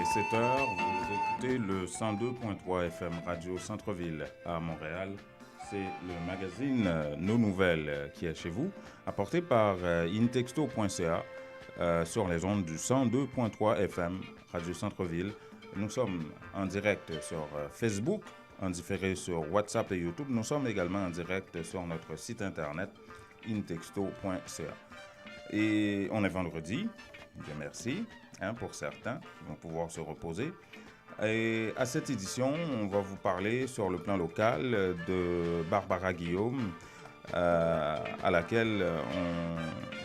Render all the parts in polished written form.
7h, vous écoutez le 102.3 FM Radio Centre-Ville à Montréal. C'est le magazine Nos Nouvelles qui est chez vous, apporté par intexto.ca sur les ondes du 102.3 FM Radio Centre-Ville. Nous sommes en direct sur Facebook, en différé sur WhatsApp et YouTube. Nous sommes également en direct sur notre site internet intexto.ca. Et on est vendredi, Dieu merci, pour certains, ils vont pouvoir se reposer. Et à cette édition, on va vous parler sur le plan local de Barbara Guillaume, à laquelle on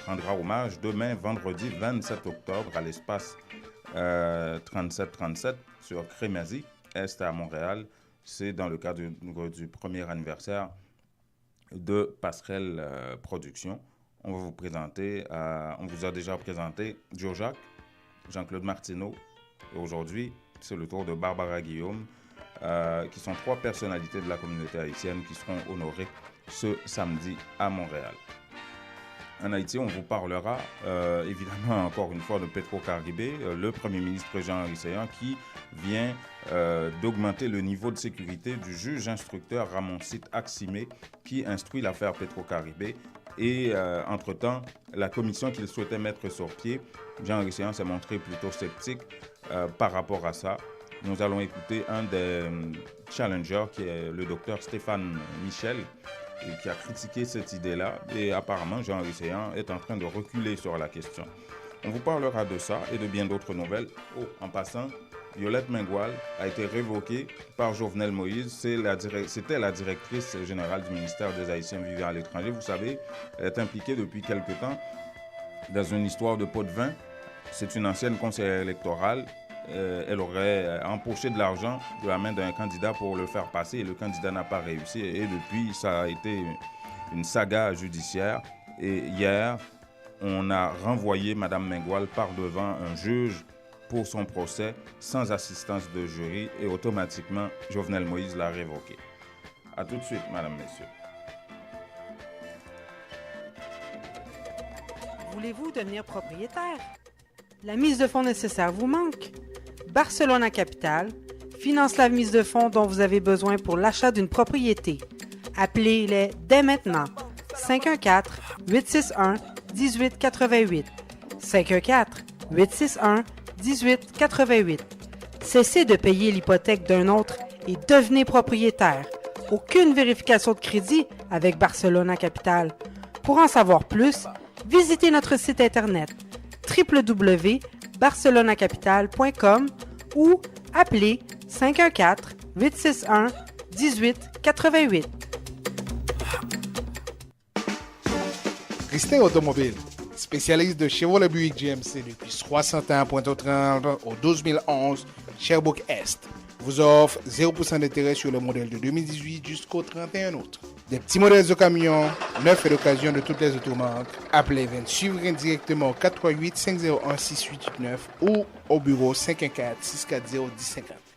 rendra hommage demain, vendredi 27 octobre, à l'espace 3737 sur Crémazie, Est à Montréal. C'est dans le cadre du premier anniversaire de Passerelle Productions. On va vous présenter, on vous a déjà présenté Joe Jacques, Jean-Claude Martineau, et aujourd'hui, c'est le tour de Barbara Guillaume, qui sont trois personnalités de la communauté haïtienne qui seront honorées ce samedi à Montréal. En Haïti, on vous parlera évidemment encore une fois de Petro-Caribé, le premier ministre Jean-Henri Séan qui vient d'augmenter le niveau de sécurité du juge instructeur Ramoncite Aximé qui instruit l'affaire Petro-Caribé. Et entre-temps, la commission qu'il souhaitait mettre sur pied, Jean-Henri Séan s'est montré plutôt sceptique par rapport à ça. Nous allons écouter un des challengers qui est le docteur Stéphane Michel, qui a critiqué cette idée-là. Et apparemment, Jean-Henri Séan est en train de reculer sur la question. On vous parlera de ça et de bien d'autres nouvelles. Oh, en passant, Violette Mengual a été révoquée par Jovenel Moïse. C'était la directrice générale du ministère des Haïtiens vivant à l'étranger. Vous savez, elle est impliquée depuis quelque temps dans une histoire de pot de vin. C'est une ancienne conseillère électorale. Elle aurait empoché de l'argent de la main d'un candidat pour le faire passer et le candidat n'a pas réussi. Et depuis, ça a été une saga judiciaire. Et hier, on a renvoyé Mme Mengual par devant un juge pour son procès sans assistance de jury et automatiquement, Jovenel Moïse l'a révoqué. A tout de suite, Madame, Messieurs. Voulez-vous devenir propriétaire? La mise de fonds nécessaire vous manque? Barcelona Capital finance la mise de fonds dont vous avez besoin pour l'achat d'une propriété. Appelez-les dès maintenant. 514-861-1888. 514-861-1888. Cessez de payer l'hypothèque d'un autre et devenez propriétaire. Aucune vérification de crédit avec Barcelona Capital. Pour en savoir plus, visitez notre site internet www.barcelonacapital.com ou appelez 514-861-1888. Christin Automobile, spécialiste de Chevrolet Buick GMC depuis 61 Pointe-aux-Trembles au 12011 Sherbrooke Est, vous offre 0% d'intérêt sur le modèle de 2018 jusqu'au 31 août. Des petits modèles de camions, neufs et d'occasion de toutes les automarques. Appelez Vince Suivrain directement au 438-501-6889 ou au bureau 514-640-1050.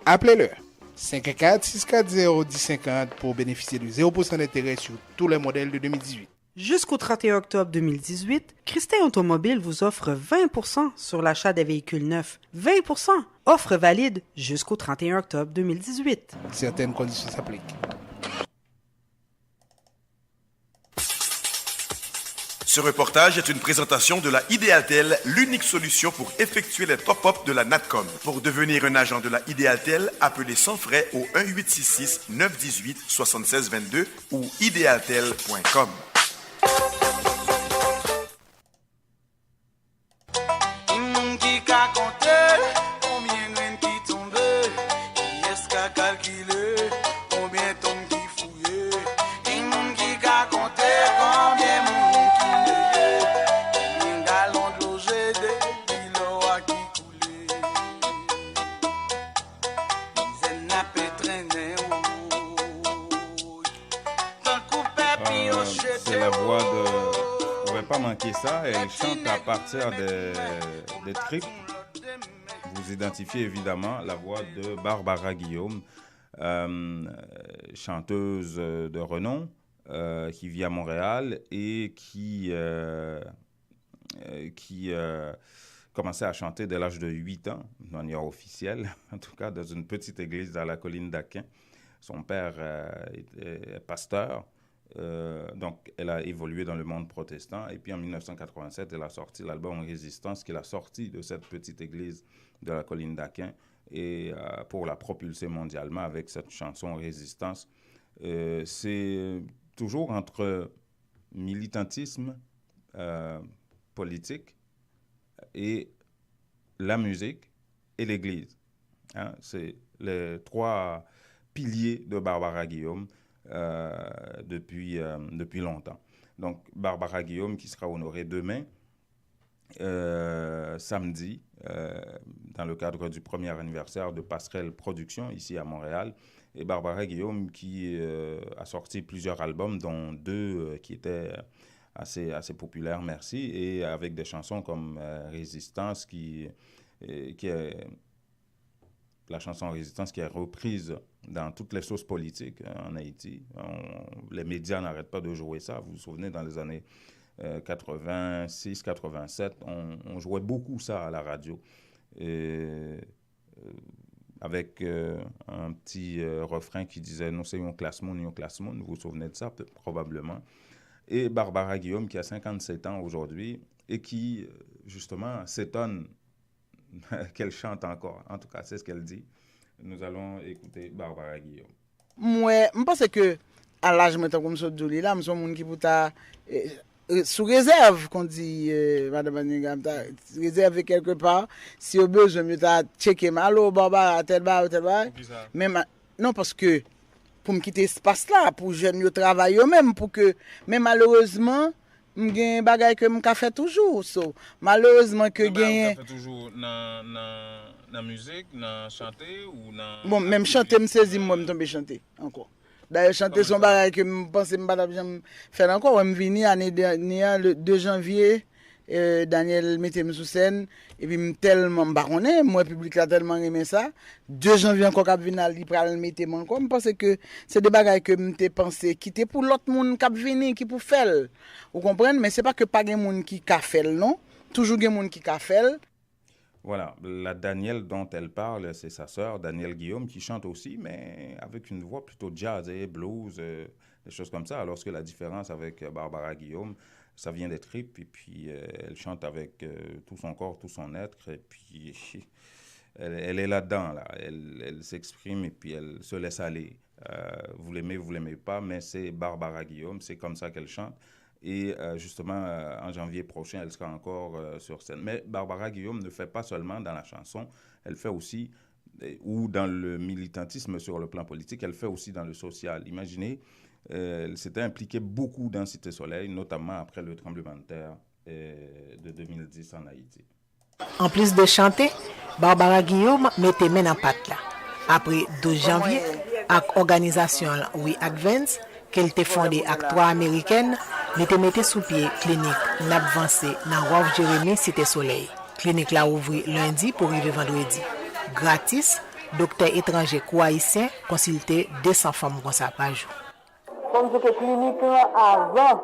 Appelez-le 514-640-1050 pour bénéficier de 0% d'intérêt sur tous les modèles de 2018. Jusqu'au 31 octobre 2018, Christin Automobile vous offre 20% sur l'achat des véhicules neufs. 20%! Offre valide jusqu'au 31 octobre 2018. Certaines conditions s'appliquent. Ce reportage est une présentation de la Idéaltel, l'unique solution pour effectuer les top-up de la Natcom. Pour devenir un agent de la Idéaltel, appelez sans frais au 1-866-918-7622 ou idealtel.com. C'est la voix de... Vous ne pouvez pas manquer ça. Elle chante à partir des tripes. Vous identifiez évidemment la voix de Barbara Guillaume, chanteuse de renom, qui vit à Montréal et qui commencé à chanter dès l'âge de 8 ans, de manière officielle, en tout cas dans une petite église dans la colline d'Aquin. Son père est pasteur, donc elle a évolué dans le monde protestant. Et puis en 1987, elle a sorti l'album Résistance, qu'il a sorti de cette petite église de la colline d'Aquin, et pour la propulser mondialement avec cette chanson Résistance. C'est toujours entre militantisme politique et la musique et l'Église. Hein? C'est les trois piliers de Barbara Guillaume depuis longtemps. Donc, Barbara Guillaume qui sera honorée demain, samedi, dans le cadre du premier anniversaire de Passerelle Productions ici à Montréal. Et Barbara Guillaume qui a sorti plusieurs albums, dont 2 qui étaient assez populaires, merci, et avec des chansons comme Résistance, qui est la chanson Résistance qui est reprise dans toutes les sauces politiques en Haïti. Les médias n'arrêtent pas de jouer ça. Vous vous souvenez, dans les années 86, 87, on jouait beaucoup ça à la radio. Avec un petit refrain qui disait « Nous c'est un classement, nous classement ». Vous vous souvenez de ça, probablement. Et Barbara Guillaume, qui a 57 ans aujourd'hui, et qui, justement, s'étonne qu'elle chante encore. En tout cas, c'est ce qu'elle dit. Nous allons écouter Barbara Guillaume. Moi, je pense que à l'âge maintenant comme ça de là, je suis un monde qui peut sous réserve qu'on dit madame Anigam, réserve quelque part si au besoin mieux ta checker malo Barbara tel bas. Même non parce que pour me quitter espace là pour jeune yo travail yo même pour que mais malheureusement m'gain bagay que m'ka fait toujours so malheureusement que gain fait toujours dans musique, dans chanter ou dans bon même chanter me saisi moi me tomber chanter encore. D'ailleurs chanter son bagay que me penser me pas faire encore me vini année dernière le 2 janvier Daniel mettait sous scène et puis tellement baronné moi public là tellement aimé ça 2 janvier encore cap venir li pral mettre moi encore me pense que c'est des bagages que m'était pensé quitter pour l'autre monde cap venir qui pour faire vous comprenez mais c'est pas que pas gen monde qui ka faire non toujours gen monde qui ka faire. Voilà, la Danielle dont elle parle, c'est sa sœur, Danielle Guillaume, qui chante aussi, mais avec une voix plutôt jazz et blues, des choses comme ça. Alors que la différence avec Barbara Guillaume, ça vient des tripes, et puis elle chante avec tout son corps, tout son être, et puis elle est là-dedans, là. Elle s'exprime, et puis elle se laisse aller. Vous l'aimez pas, mais c'est Barbara Guillaume, c'est comme ça qu'elle chante. Et justement, en janvier prochain, elle sera encore sur scène. Mais Barbara Guillaume ne fait pas seulement dans la chanson, elle fait aussi, ou dans le militantisme sur le plan politique, elle fait aussi dans le social. Imaginez, elle s'était impliquée beaucoup dans Cité Soleil, notamment après le tremblement de terre de 2010 en Haïti. En plus de chanter, Barbara Guillaume mettait main en patte là. Après 12 janvier, avec l'organisation We Advance, qu'elle était fondée avec 3 américaines, nous mettons sous pied clinique n'avancé dans Wharf Jérémy Cité Soleil. Clinique là ouvri lundi pour arriver vendredi. Gratis, docteur étranger haïtien consulter 200 femmes comme ça par jour. Comme que clinique là avant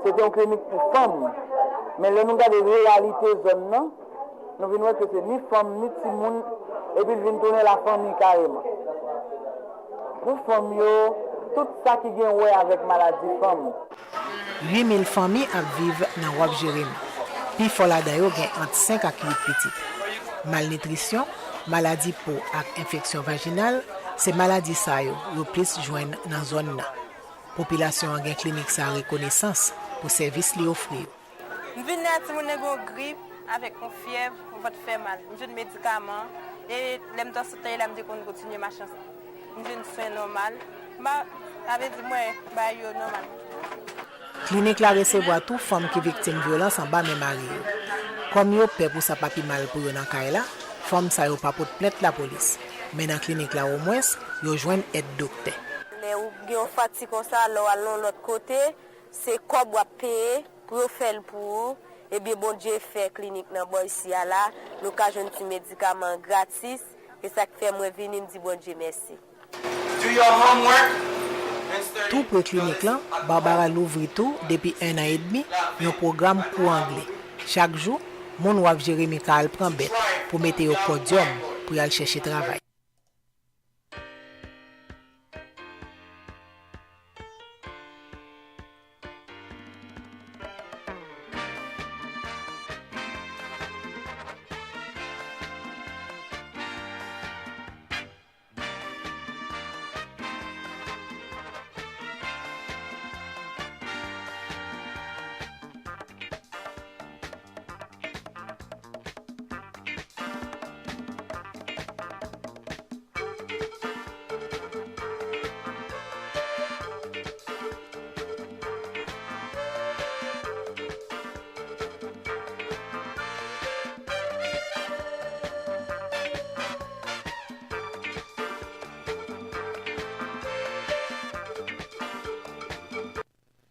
c'était une clinique pour femmes. Mais là nous regardons la réalité zone non, nous venons que c'est ni femme ni petit monde et puis vient tourner la famille carrément. Pour femmes yo tout ça qui vient ouais avec maladie femme. 8000 familles vivent dans Wharf Jérémy. Puis faut là d'ailleurs entre 5 à 8 petits. Malnutrition, maladie peau et infection vaginale, c'est maladie ça yo plus joindre dans zone là. Population en clinique sa reconnaissance pour service li offrir. Venez à mon grippe avec une fièvre, votre fait mal. J'ai des médicaments et l'aime dans ce temps là me dit qu'on continue ma chance. J'ai une soin normal. Bah avec dit moi bah yo normal. Clinique la recevoir tout femme qui victime violence en bas même mari. Comme yo paie pour sa papi mal pour yo dans kay la, femme ça yo pas pour plainte la police. Mais dans clinique là au moins yo joindre aide docteur. Les ou gen fatigue comme ça alors l'autre côté, c'est comme wa payer pour faire pour et bien bon Dieu fait clinique dans boy ici là, l'occasion de médicaments gratis et ça fait moi venir me dire bon Dieu merci. Do your homework. Tout pour clinique là, Barbara l'ouvre tout depuis 1 an et demi, un programme pour anglais. Chaque jour, mon wap Jérémy Karl prend bête pour mettre au podium pour aller chercher travail.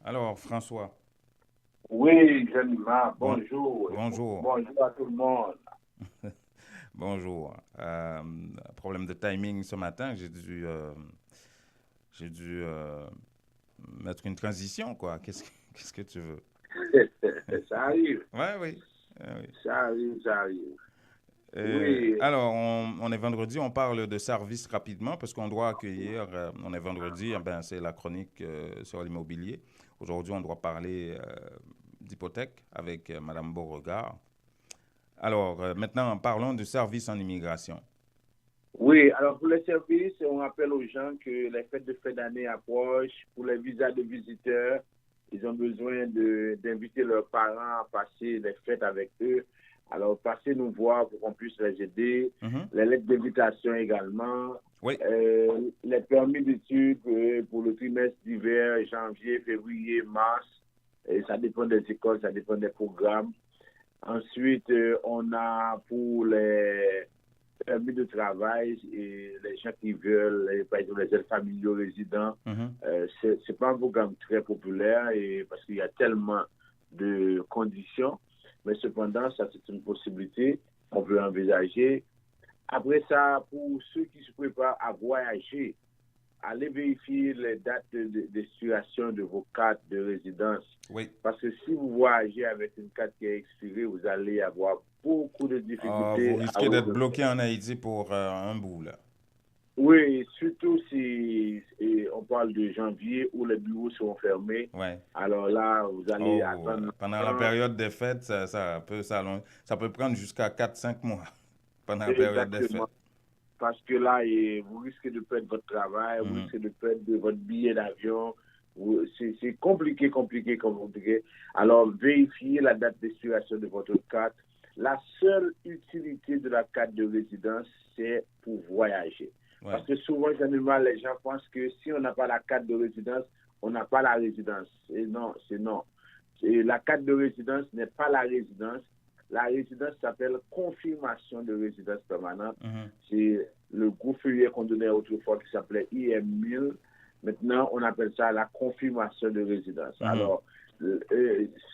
Alors, François. Oui, Janima, bonjour. Bonjour. Bonjour à tout le monde. Bonjour. Problème de timing ce matin, j'ai dû mettre une transition, quoi. Qu'est-ce que tu veux? Ça arrive. Oui. Ça arrive. Oui. Alors, on est vendredi, on parle de services rapidement parce qu'on doit accueillir, on est vendredi, c'est la chronique sur l'immobilier. Aujourd'hui, on doit parler d'hypothèque avec Mme Beauregard. Alors, maintenant, parlons du service en immigration. Oui, alors pour les services, on rappelle aux gens que les fêtes de fin d'année approchent. Pour les visas de visiteurs, ils ont besoin d'inviter leurs parents à passer les fêtes avec eux. Alors, passez nous voir pour qu'on puisse les aider. Les lettres d'invitation également. Oui. Les permis d'études pour le trimestre d'hiver, janvier, février, mars. Et ça dépend des écoles, ça dépend des programmes. Ensuite, on a pour les permis de travail et les gens qui veulent, par exemple, les aides familiaux résidents. C'est pas un programme très populaire parce qu'il y a tellement de conditions. Mais cependant, ça, c'est une possibilité qu'on peut envisager. Après ça, pour ceux qui se préparent à voyager, allez vérifier les dates d'expiration de vos cartes de résidence. Oui. Parce que si vous voyagez avec une carte qui est expirée, vous allez avoir beaucoup de difficultés. Vous risquez d'être bloqué en Haïti pour un bout, là. Oui, surtout si on parle de janvier où les bureaux seront fermés. Ouais. Alors là, vous allez attendre. Pendant la période des fêtes, ça peut prendre jusqu'à 4-5 mois pendant la période des fêtes. Parce que là, vous risquez de perdre votre travail, vous risquez de perdre votre billet d'avion. C'est compliqué. Alors, vérifiez la date d'expiration de votre carte. La seule utilité de la carte de résidence, c'est pour voyager. Ouais. Parce que souvent, généralement, les gens pensent que si on n'a pas la carte de résidence, on n'a pas la résidence. Et non, c'est non. Et la carte de résidence n'est pas la résidence. La résidence s'appelle confirmation de résidence permanente. C'est le gros feuillet qu'on donnait autrefois qui s'appelait IM1000. Maintenant, on appelle ça la confirmation de résidence. Alors,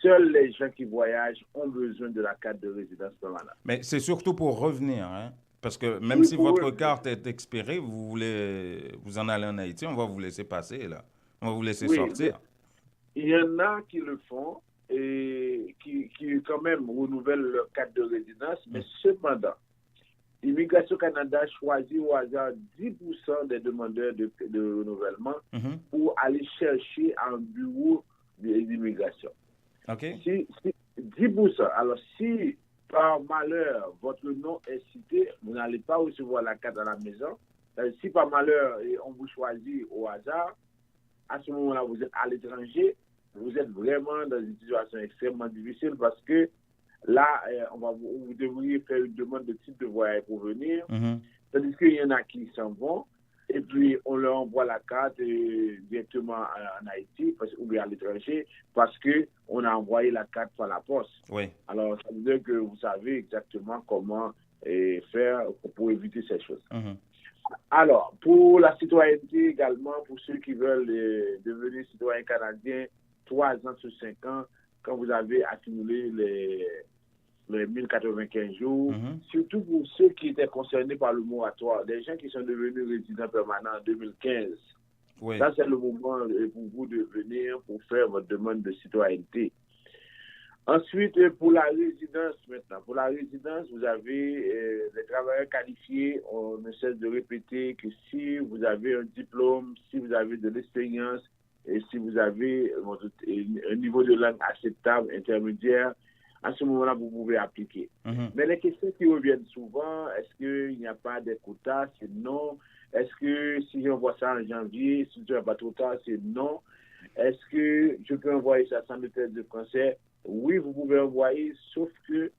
seuls les gens qui voyagent ont besoin de la carte de résidence permanente. Mais c'est surtout pour revenir, hein? Parce que même si votre carte est expirée, vous en allez en Haïti, on va vous laisser passer, là. On va vous laisser sortir. Il y en a qui le font et qui quand même renouvellent leur carte de résidence, mais cependant, Immigration Canada choisit au hasard 10% des demandeurs de renouvellement pour aller chercher un bureau d'immigration. Okay. Si 10%, alors si par malheur votre nom est cité, vous n'allez pas recevoir la carte à la maison. Si par malheur on vous choisit au hasard, à ce moment-là vous êtes à l'étranger, vous êtes vraiment dans une situation extrêmement difficile parce que là, vous devriez faire une demande de titre de voyage pour venir. Tandis qu'il y en a qui s'en vont et puis on leur envoie la carte directement en Haïti ou bien à l'étranger parce qu'on a envoyé la carte par la poste. Oui. Alors, ça veut dire que vous savez exactement comment faire pour éviter ces choses. Alors, pour la citoyenneté également, pour ceux qui veulent devenir citoyens canadiens, 3 ans sur 5 ans, quand vous avez accumulé les 1095 jours, surtout pour ceux qui étaient concernés par le moratoire, des gens qui sont devenus résidents permanents en 2015. Oui. Ça, c'est le moment pour vous de venir pour faire votre demande de citoyenneté. Ensuite, pour la résidence maintenant. Pour la résidence, vous avez les travailleurs qualifiés. On ne cesse de répéter que si vous avez un diplôme, si vous avez de l'expérience et si vous avez un niveau de langue acceptable, intermédiaire, à ce moment-là, vous pouvez appliquer. Mais les questions qui reviennent souvent, est-ce qu'il n'y a pas de quotas? C'est non. Est-ce que si j'envoie ça en janvier, si tu n'as pas trop tard, c'est non. Est-ce que je peux envoyer ça sans le test de français? Oui, vous pouvez envoyer, sauf que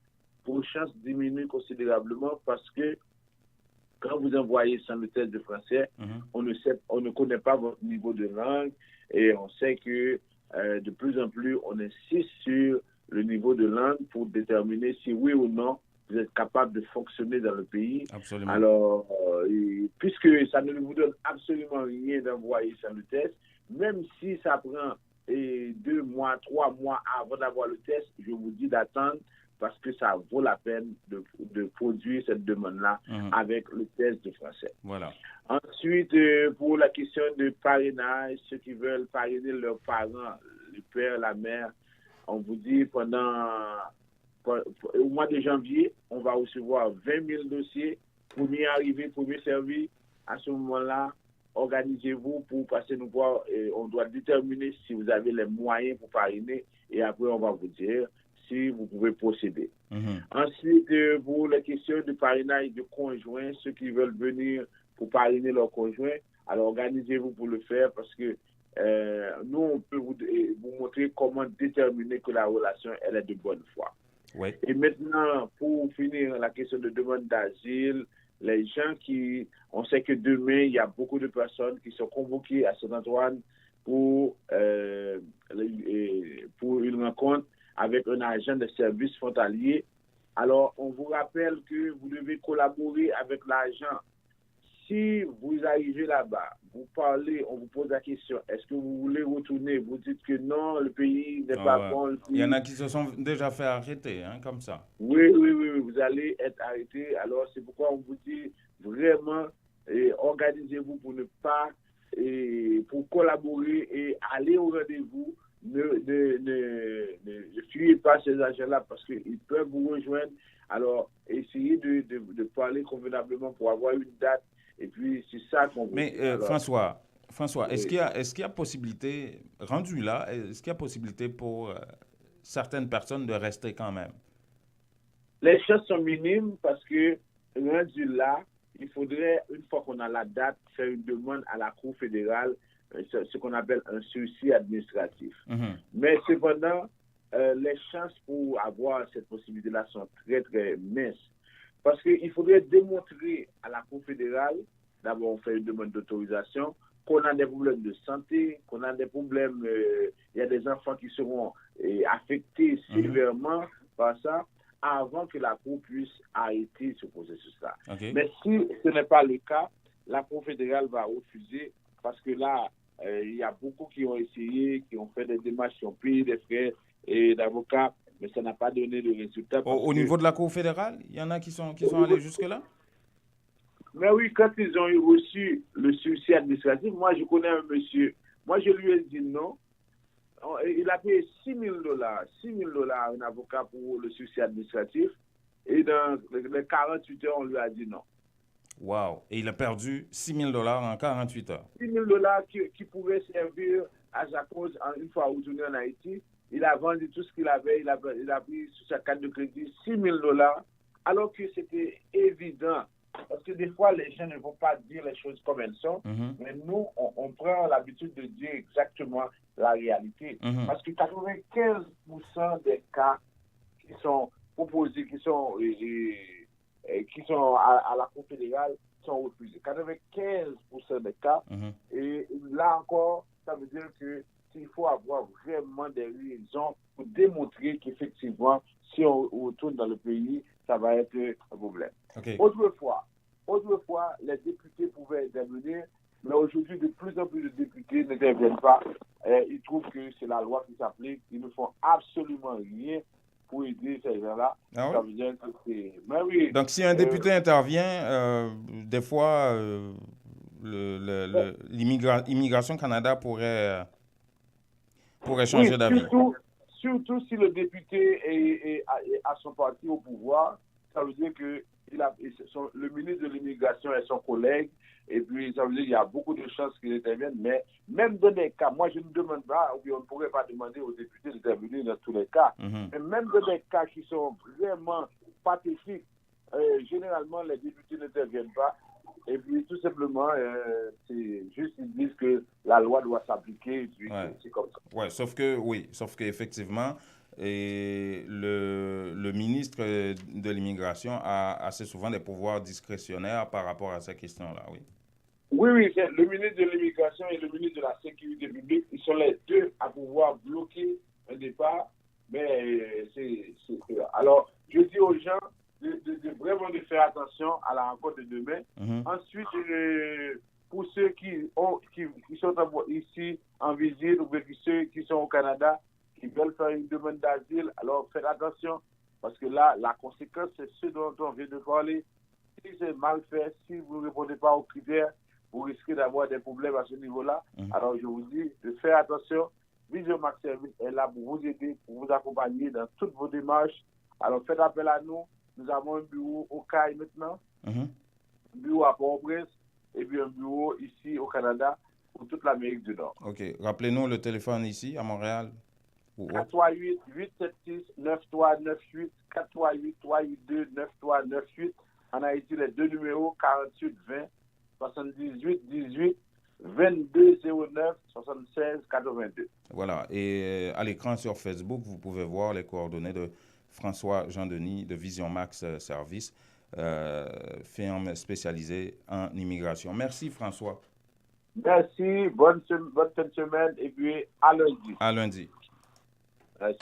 vos chances diminuent considérablement parce que quand vous envoyez sans le test de français, on ne connaît pas votre niveau de langue et on sait que de plus en plus, on insiste sur le niveau de langue pour déterminer si oui ou non vous êtes capable de fonctionner dans le pays. Absolument. Alors, puisque ça ne vous donne absolument rien d'envoyer sans le test, même si ça prend 2 mois, 3 mois avant d'avoir le test, je vous dis d'attendre parce que ça vaut la peine de produire cette demande-là avec le test de français. Voilà. Ensuite, pour la question de parrainage, ceux qui veulent parrainer leurs parents, le père, la mère, on vous dit au mois de janvier, on va recevoir 20 000 dossiers. Premier arrivé, premier servi. À ce moment-là, organisez-vous pour passer nous voir. On doit déterminer si vous avez les moyens pour parrainer et après, on va vous dire si vous pouvez procéder. Ensuite, pour les questions de parrainage de conjoints, ceux qui veulent venir pour parrainer leur conjoint, alors organisez-vous pour le faire parce que nous, on peut vous montrer comment déterminer que la relation, elle est de bonne foi. Oui. Et maintenant, pour finir la question de demande d'asile, les gens on sait que demain, il y a beaucoup de personnes qui sont convoquées à Saint-Antoine pour une rencontre avec un agent de service frontalier. Alors, on vous rappelle que vous devez collaborer avec l'agent. Si vous arrivez là-bas, vous parlez, on vous pose la question, est-ce que vous voulez retourner? Vous dites que non, le pays n'est pas bon. Il y en a qui se sont déjà fait arrêter, comme ça. Oui, vous allez être arrêté. Alors, c'est pourquoi on vous dit vraiment, organisez-vous pour ne pas, pour collaborer et aller au rendez-vous. Ne fuyez pas ces agents-là parce qu'ils peuvent vous rejoindre. Alors, essayez de parler convenablement pour avoir une date. Et puis, c'est ça qu'on veut. Mais François, est-ce qu'il y a possibilité, rendu là, est-ce qu'il y a possibilité pour certaines personnes de rester quand même? Les chances sont minimes parce que rendu là, il faudrait, une fois qu'on a la date, faire une demande à la Cour fédérale, ce qu'on appelle un sursis administratif. Mais cependant, les chances pour avoir cette possibilité-là sont très, très minces. Parce qu'il faudrait démontrer à la Cour fédérale, d'abord on fait une demande d'autorisation, qu'on a des problèmes de santé, qu'on a des problèmes, il y a des enfants qui seront affectés sévèrement par ça, avant que la Cour puisse arrêter ce processus-là. Okay. Mais si ce n'est pas le cas, la Cour fédérale va refuser parce que là, il y a beaucoup qui ont essayé, qui ont fait des démarches, qui ont payé des frais d'avocats, mais ça n'a pas donné de résultat. Au niveau de la Cour fédérale, il y en a qui sont allés jusque-là? Mais oui, quand ils ont reçu le sursis administratif, moi je connais un monsieur, moi je lui ai dit non. Il a payé $6,000 à un avocat pour le sursis administratif et dans les 48 heures, on lui a dit non. Wow! Et il a perdu $6,000 en 48 heures. $6,000 qui pouvaient servir à sa cause une fois retourné en Haïti. Il a vendu tout ce qu'il avait, il a pris sur sa carte de crédit $6,000, alors que c'était évident. Parce que des fois, les gens ne vont pas dire les choses comme elles sont, mais nous, on prend l'habitude de dire exactement la réalité. Parce que 95% des cas qui sont proposés, qui sont à la Cour fédérale, sont refusés. 95% des cas. Et là encore, ça veut dire qu'il faut avoir vraiment des raisons pour démontrer qu'effectivement, si on retourne dans le pays, ça va être un problème. Okay. Autrefois, les députés pouvaient intervenir, mais aujourd'hui, de plus en plus de députés n'interviennent pas. Ils trouvent que c'est la loi qui s'applique. Ils ne font absolument rien pour aider ces gens-là. Ah ouais? Ça veut dire que c'est... Mais oui, donc, si un député intervient, des fois, l'Immigration Canada pourrait changer d'avis. surtout si le député est à son parti au pouvoir, ça veut dire que le ministre de l'immigration est son collègue, et puis ça veut dire qu'il y a beaucoup de chances qu'il intervienne, mais même dans des cas, moi je ne demande pas, ou bien on ne pourrait pas demander aux députés d'intervenir dans tous les cas, mais même dans des cas qui sont vraiment pathétiques, généralement les députés n'interviennent pas, et puis tout simplement, c'est juste ils disent que la loi doit s'appliquer, et puis c'est comme ça. Ouais, sauf qu'effectivement, et le ministre de l'immigration a assez souvent des pouvoirs discrétionnaires par rapport à ces questions-là, oui. Oui, c'est le ministre de l'immigration et le ministre de la sécurité publique, ils sont les deux à pouvoir bloquer un départ, mais alors, je dis aux gens de vraiment de faire attention à la rencontre de demain. Ensuite, pour ceux qui sont ici en visite, ou ceux qui sont au Canada, qui veulent faire une demande d'asile, alors faites attention, parce que là, la conséquence, c'est ce dont on vient de parler. Si c'est mal fait, si vous ne répondez pas aux critères, vous risquez d'avoir des problèmes à ce niveau-là. Alors, je vous dis de faire attention. Vision Max Service est là pour vous aider, pour vous accompagner dans toutes vos démarches. Alors, faites appel à nous. Nous avons un bureau au CAI maintenant, un bureau à Port-au-Prince, et puis un bureau ici au Canada pour toute l'Amérique du Nord. OK. Rappelez-nous le téléphone ici, à Montréal. 438-876-9398, 438-382-9398. En Haïti, les deux numéros 48-20, 78-18, 22-09, 76-82. Voilà. Et à l'écran sur Facebook, vous pouvez voir les coordonnées de François Jean-Denis de Vision Max Service, firme spécialisée en immigration. Merci, François. Merci. Bonne fin de semaine et puis à lundi. À lundi. Merci.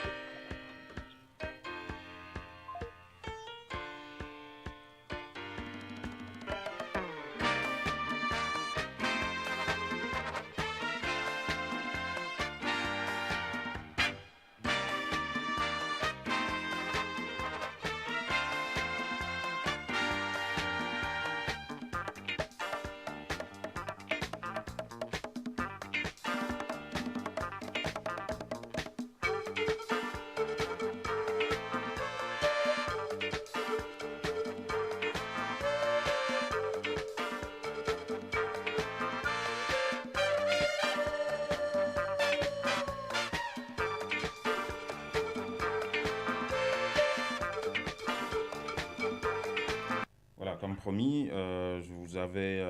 Comme promis, je vous avais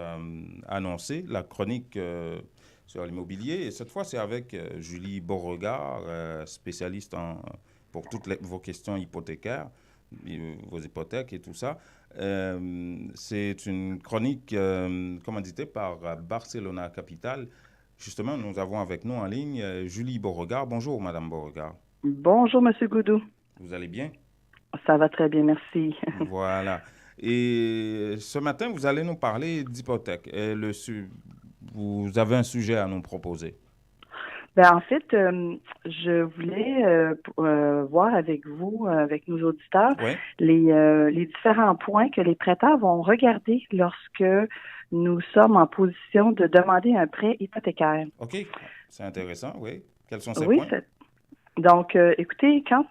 annoncé la chronique sur l'immobilier. Et cette fois, c'est avec Julie Beauregard, spécialiste pour toutes vos questions hypothécaires, vos hypothèques et tout ça. C'est une chronique commanditée par Barcelona Capital. Justement, nous avons avec nous en ligne Julie Beauregard. Bonjour, Madame Beauregard. Bonjour, Monsieur Goudou. Vous allez bien? Ça va très bien, merci. Voilà. Et ce matin, vous allez nous parler d'hypothèque. Vous avez un sujet à nous proposer. En fait, je voulais voir avec vous, avec nos auditeurs, les différents points que les prêteurs vont regarder lorsque nous sommes en position de demander un prêt hypothécaire. OK. C'est intéressant, oui. Quels sont ces points? Donc, écoutez, quand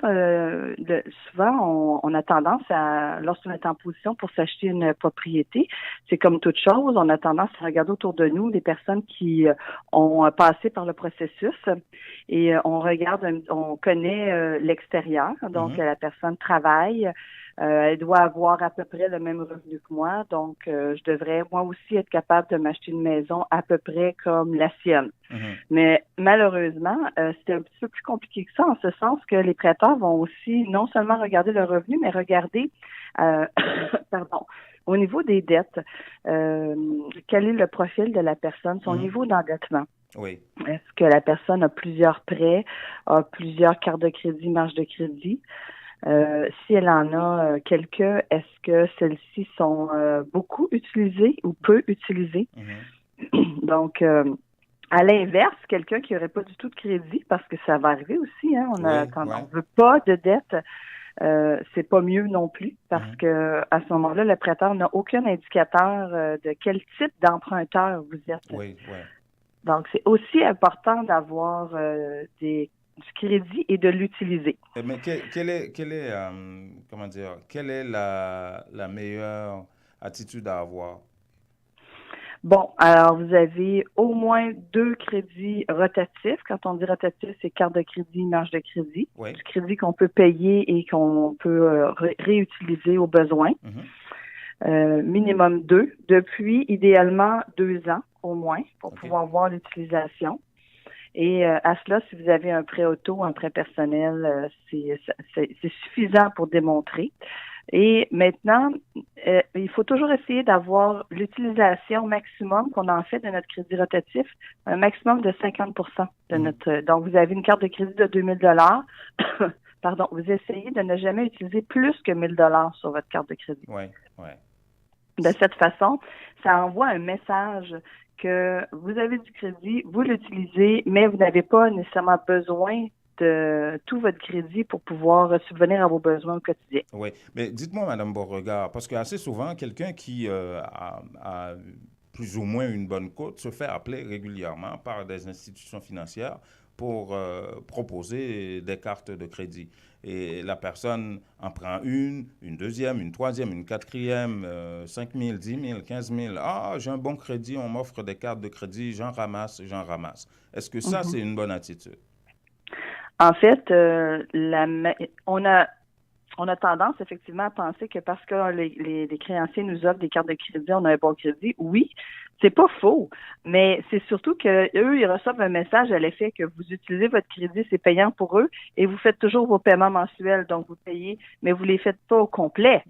souvent on a tendance lorsqu'on est en position pour s'acheter une propriété, c'est comme toute chose, on a tendance à regarder autour de nous des personnes qui ont passé par le processus et on connaît l'extérieur. Donc, la personne travaille. Elle doit avoir à peu près le même revenu que moi, donc je devrais moi aussi être capable de m'acheter une maison à peu près comme la sienne. Mais malheureusement, c'est un petit peu plus compliqué que ça, en ce sens que les prêteurs vont aussi non seulement regarder le revenu, mais regarder au niveau des dettes, quel est le profil de la personne, son niveau d'endettement. Oui. Est-ce que la personne a plusieurs prêts, a plusieurs cartes de crédit, marge de crédit? Si elle en a quelques, est-ce que celles-ci sont beaucoup utilisées ou peu utilisées? Donc, à l'inverse, quelqu'un qui n'aurait pas du tout de crédit, parce que ça va arriver aussi, hein, on veut pas de dette, c'est pas mieux non plus, parce que à ce moment-là, le prêteur n'a aucun indicateur de quel type d'emprunteur vous êtes. Oui. Donc, c'est aussi important d'avoir des du crédit et de l'utiliser. Mais quelle est la meilleure attitude à avoir? Bon, alors vous avez au moins 2 crédits rotatifs. Quand on dit rotatif, c'est carte de crédit, marge de crédit. Oui. Du crédit qu'on peut payer et qu'on peut réutiliser au besoin. Minimum 2. Depuis, idéalement, 2 ans au moins pour pouvoir voir l'utilisation. Et à cela, si vous avez un prêt auto, un prêt personnel, c'est suffisant pour démontrer. Et maintenant, il faut toujours essayer d'avoir l'utilisation maximum qu'on en fait de notre crédit rotatif, un maximum de 50% de notre. Donc, vous avez une carte de crédit de 2000 $. Pardon, vous essayez de ne jamais utiliser plus que 1000 $ sur votre carte de crédit. Oui. De cette façon, ça envoie un message que vous avez du crédit, vous l'utilisez, mais vous n'avez pas nécessairement besoin de tout votre crédit pour pouvoir subvenir à vos besoins au quotidien. Oui, mais dites-moi, Mme Beauregard, parce qu'assez souvent, quelqu'un qui a plus ou moins une bonne cote se fait appeler régulièrement par des institutions financières pour proposer des cartes de crédit. Et la personne en prend une deuxième, une troisième, une quatrième, 5 000, 10 000, 15 000. Ah, j'ai un bon crédit, on m'offre des cartes de crédit, j'en ramasse. Est-ce que ça, c'est une bonne attitude? En fait, on a tendance effectivement à penser que parce que les créanciers nous offrent des cartes de crédit, on a un bon crédit. Oui, c'est pas faux, mais c'est surtout que eux, ils reçoivent un message à l'effet que vous utilisez votre crédit, c'est payant pour eux, et vous faites toujours vos paiements mensuels, donc vous payez, mais vous les faites pas au complet.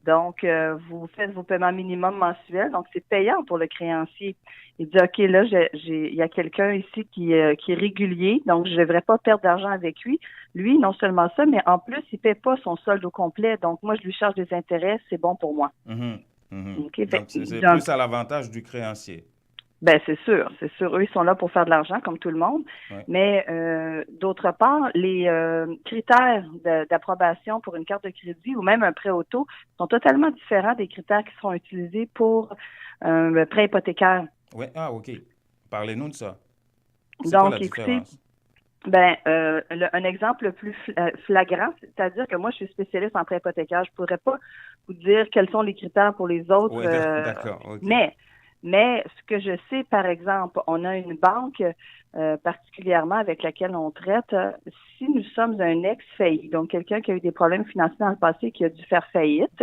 Donc, vous faites vos paiements minimum mensuels, donc c'est payant pour le créancier. Il dit, OK, là, il y a quelqu'un ici qui est régulier, donc je ne devrais pas perdre d'argent avec lui. Lui, non seulement ça, mais en plus, il ne paie pas son solde au complet, donc moi, je lui charge des intérêts, c'est bon pour moi. Okay, donc, c'est plus à l'avantage du créancier. Ben c'est sûr. Eux, ils sont là pour faire de l'argent, comme tout le monde. Ouais. Mais d'autre part, les critères d'approbation pour une carte de crédit ou même un prêt auto sont totalement différents des critères qui seront utilisés pour le prêt hypothécaire. Oui, OK. Parlez-nous de ça. Donc, écoutez, un exemple le plus flagrant, c'est-à-dire que moi, je suis spécialiste en prêt hypothécaire. Je ne pourrais pas vous dire quels sont les critères pour les autres. Oui, d'accord. Okay. Mais ce que je sais, par exemple, on a une banque particulièrement avec laquelle on traite. Si nous sommes un ex-faillite, donc quelqu'un qui a eu des problèmes financiers dans le passé, qui a dû faire faillite,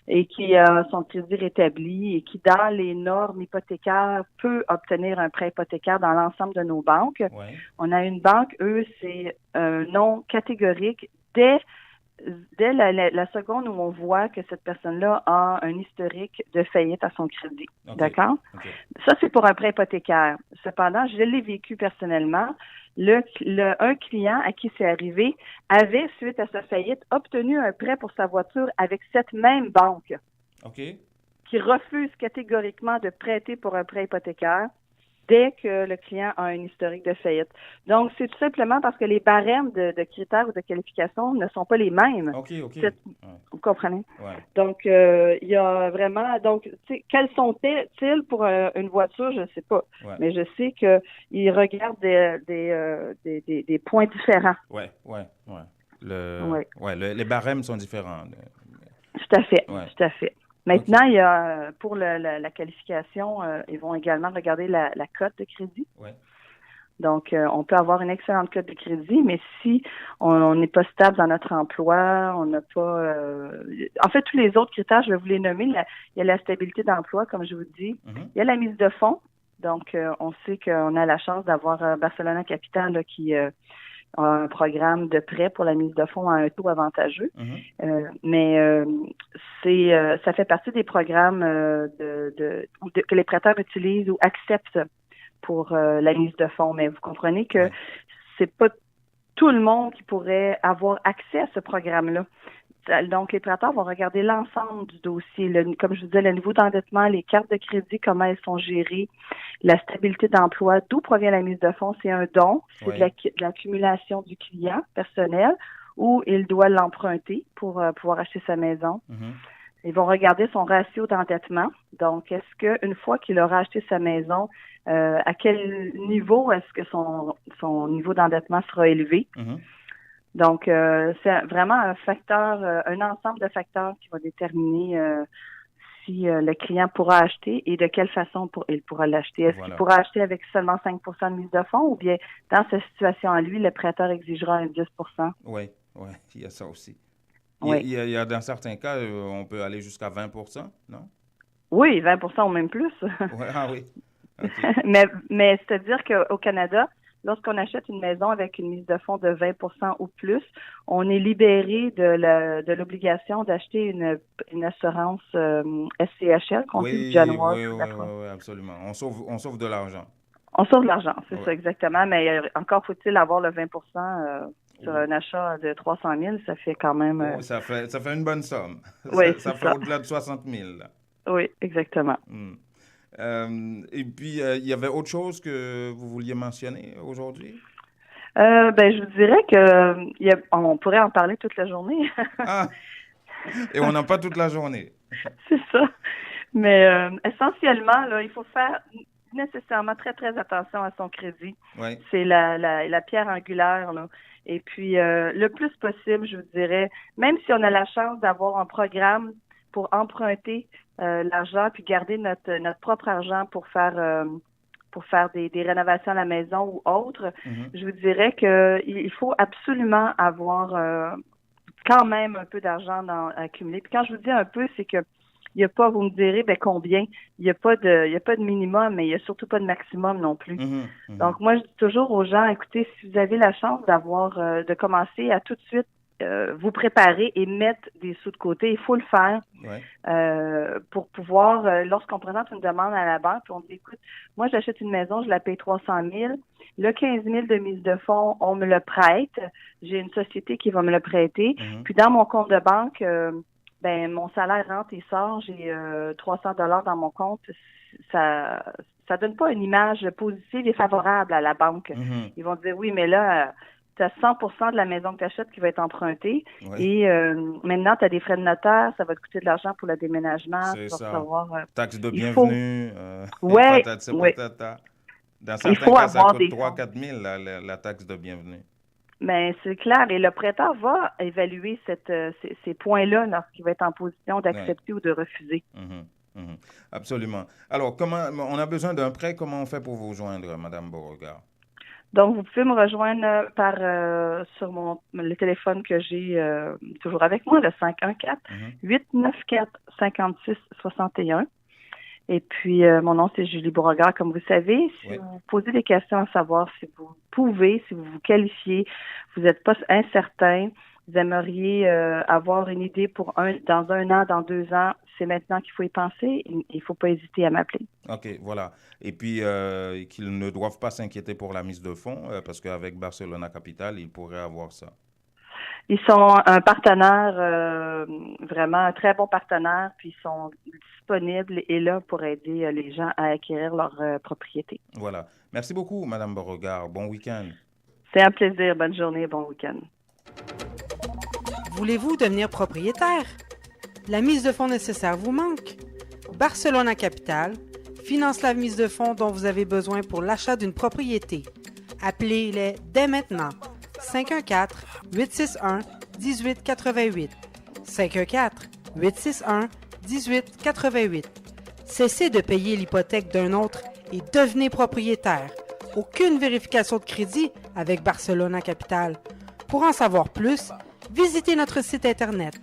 et qui a son crédit rétabli et qui, dans les normes hypothécaires, peut obtenir un prêt hypothécaire dans l'ensemble de nos banques. Ouais. On a une banque, eux, c'est un non catégorique dès la seconde où on voit que cette personne-là a un historique de faillite à son crédit. Okay. D'accord? Okay. Ça, c'est pour un prêt hypothécaire. Cependant, je l'ai vécu personnellement. Un client à qui c'est arrivé avait, suite à sa faillite, obtenu un prêt pour sa voiture avec cette même banque qui refuse catégoriquement de prêter pour un prêt hypothécaire dès que le client a un historique de faillite. Donc, c'est tout simplement parce que les barèmes de critères ou de qualification ne sont pas les mêmes. Vous comprenez? Ouais. Donc, il y a vraiment... Donc, quels sont-ils pour une voiture? Je ne sais pas. Ouais. Mais je sais qu'ils regardent des points différents. Oui. Les barèmes sont différents. Tout à fait. Maintenant, il y a pour la qualification, ils vont également regarder la cote de crédit. Ouais. Donc, on peut avoir une excellente cote de crédit, mais si on n'est pas stable dans notre emploi, on n'a pas... En fait, tous les autres critères, je vais vous les nommer. Il y a la stabilité d'emploi, comme je vous dis. Il y a la mise de fonds. Donc, on sait qu'on a la chance d'avoir Barcelona Capital là, qui... a un programme de prêt pour la mise de fonds à un taux avantageux. Mais ça fait partie des programmes que les prêteurs utilisent ou acceptent pour la mise de fonds. Mais vous comprenez que c'est pas tout le monde qui pourrait avoir accès à ce programme-là. Donc, les prêteurs vont regarder l'ensemble du dossier. Comme je vous disais, le niveau d'endettement, les cartes de crédit, comment elles sont gérées, la stabilité d'emploi, d'où provient la mise de fonds. C'est un don, c'est de l'accumulation du client personnel ou il doit l'emprunter pour pouvoir acheter sa maison. Ils vont regarder son ratio d'endettement. Donc, est-ce qu'une fois qu'il aura acheté sa maison, à quel niveau est-ce que son niveau d'endettement sera élevé? Donc, c'est vraiment un facteur, un ensemble de facteurs qui va déterminer si le client pourra acheter et de quelle façon il pourra l'acheter. Est-ce qu'il pourra acheter avec seulement 5 de mise de fonds ou bien dans cette situation à lui, le prêteur exigera un 10 Oui, il y a ça aussi. Oui. Il y a dans certains cas, on peut aller jusqu'à 20 non? Oui, 20 ou même plus. Oui. Okay. mais c'est-à-dire qu'au Canada, lorsqu'on achète une maison avec une mise de fonds de 20 ou plus, on est libéré de l'obligation d'acheter une assurance SCHL qu'on dit John Ward. Oui, absolument. On sauve de l'argent. On sauve de l'argent, c'est ça exactement, mais encore faut-il avoir le 20 sur un achat de 300 000, ça fait quand même... ça fait une bonne somme. Oui, ça fait au-delà de 60 000. Là. Oui, exactement. Et puis, il y avait autre chose que vous vouliez mentionner aujourd'hui? Je vous dirais que on pourrait en parler toute la journée. Et on n'a pas toute la journée. C'est ça. Mais essentiellement, là, il faut faire nécessairement très, très attention à son crédit. Oui. C'est la pierre angulaire, là. Et puis, le plus possible, je vous dirais, même si on a la chance d'avoir un programme pour emprunter l'argent puis garder notre propre argent pour faire des rénovations à la maison ou autre, je vous dirais qu'il faut absolument avoir quand même un peu d'argent à accumuler. Puis quand je vous dis un peu, c'est que il n'y a pas, vous me direz, combien? Il n'y a pas de minimum, mais il n'y a surtout pas de maximum non plus. Donc, moi, je dis toujours aux gens, écoutez, si vous avez la chance de commencer à tout de suite vous préparer et mettre des sous de côté, il faut le faire pour pouvoir, lorsqu'on présente une demande à la banque, puis on dit, écoute, moi, j'achète une maison, je la paye 300 000, le 15 000 de mise de fonds, on me le prête, j'ai une société qui va me le prêter, puis dans mon compte de banque, mon salaire rentre et sort, j'ai 300 $ dans mon compte, ça donne pas une image positive et favorable à la banque. Ils vont dire, oui, mais là, tu as 100 de la maison que tu achètes qui va être empruntée et maintenant, tu as des frais de notaire, ça va te coûter de l'argent pour le déménagement. C'est tu vas ça. recevoir, taxe de bienvenue. Dans certains cas, ça coûte 3-4 000 la taxe de bienvenue. Mais c'est clair, et le prêteur va évaluer ces points-là lorsqu'il va être en position d'accepter ou de refuser. Absolument. Alors, on a besoin d'un prêt, comment on fait pour vous joindre, Mme Beauregard? Donc, vous pouvez me rejoindre sur le téléphone que j'ai toujours avec moi, le 514-894-5661. Et puis, mon nom, c'est Julie Beauregard, comme vous savez. Si vous posez des questions à savoir si vous pouvez, si vous vous qualifiez, vous n'êtes pas incertain, vous aimeriez avoir une idée dans 1 an, dans 2 ans, c'est maintenant qu'il faut y penser. Il ne faut pas hésiter à m'appeler. OK, voilà. Et puis, qu'ils ne doivent pas s'inquiéter pour la mise de fonds, parce qu'avec Barcelona Capital, ils pourraient avoir ça. Ils sont un partenaire, vraiment un très bon partenaire, puis ils sont disponibles et là pour aider les gens à acquérir leur propriété. Voilà. Merci beaucoup, Mme Beauregard. Bon week-end. C'est un plaisir. Bonne journée, bon week-end. Voulez-vous devenir propriétaire? La mise de fonds nécessaire vous manque? Barcelona Capital finance la mise de fonds dont vous avez besoin pour l'achat d'une propriété. Appelez-les dès maintenant. 514-861-1888. 514-861-1888. Cessez de payer l'hypothèque d'un autre et devenez propriétaire. Aucune vérification de crédit avec Barcelona Capital. Pour en savoir plus, visitez notre site internet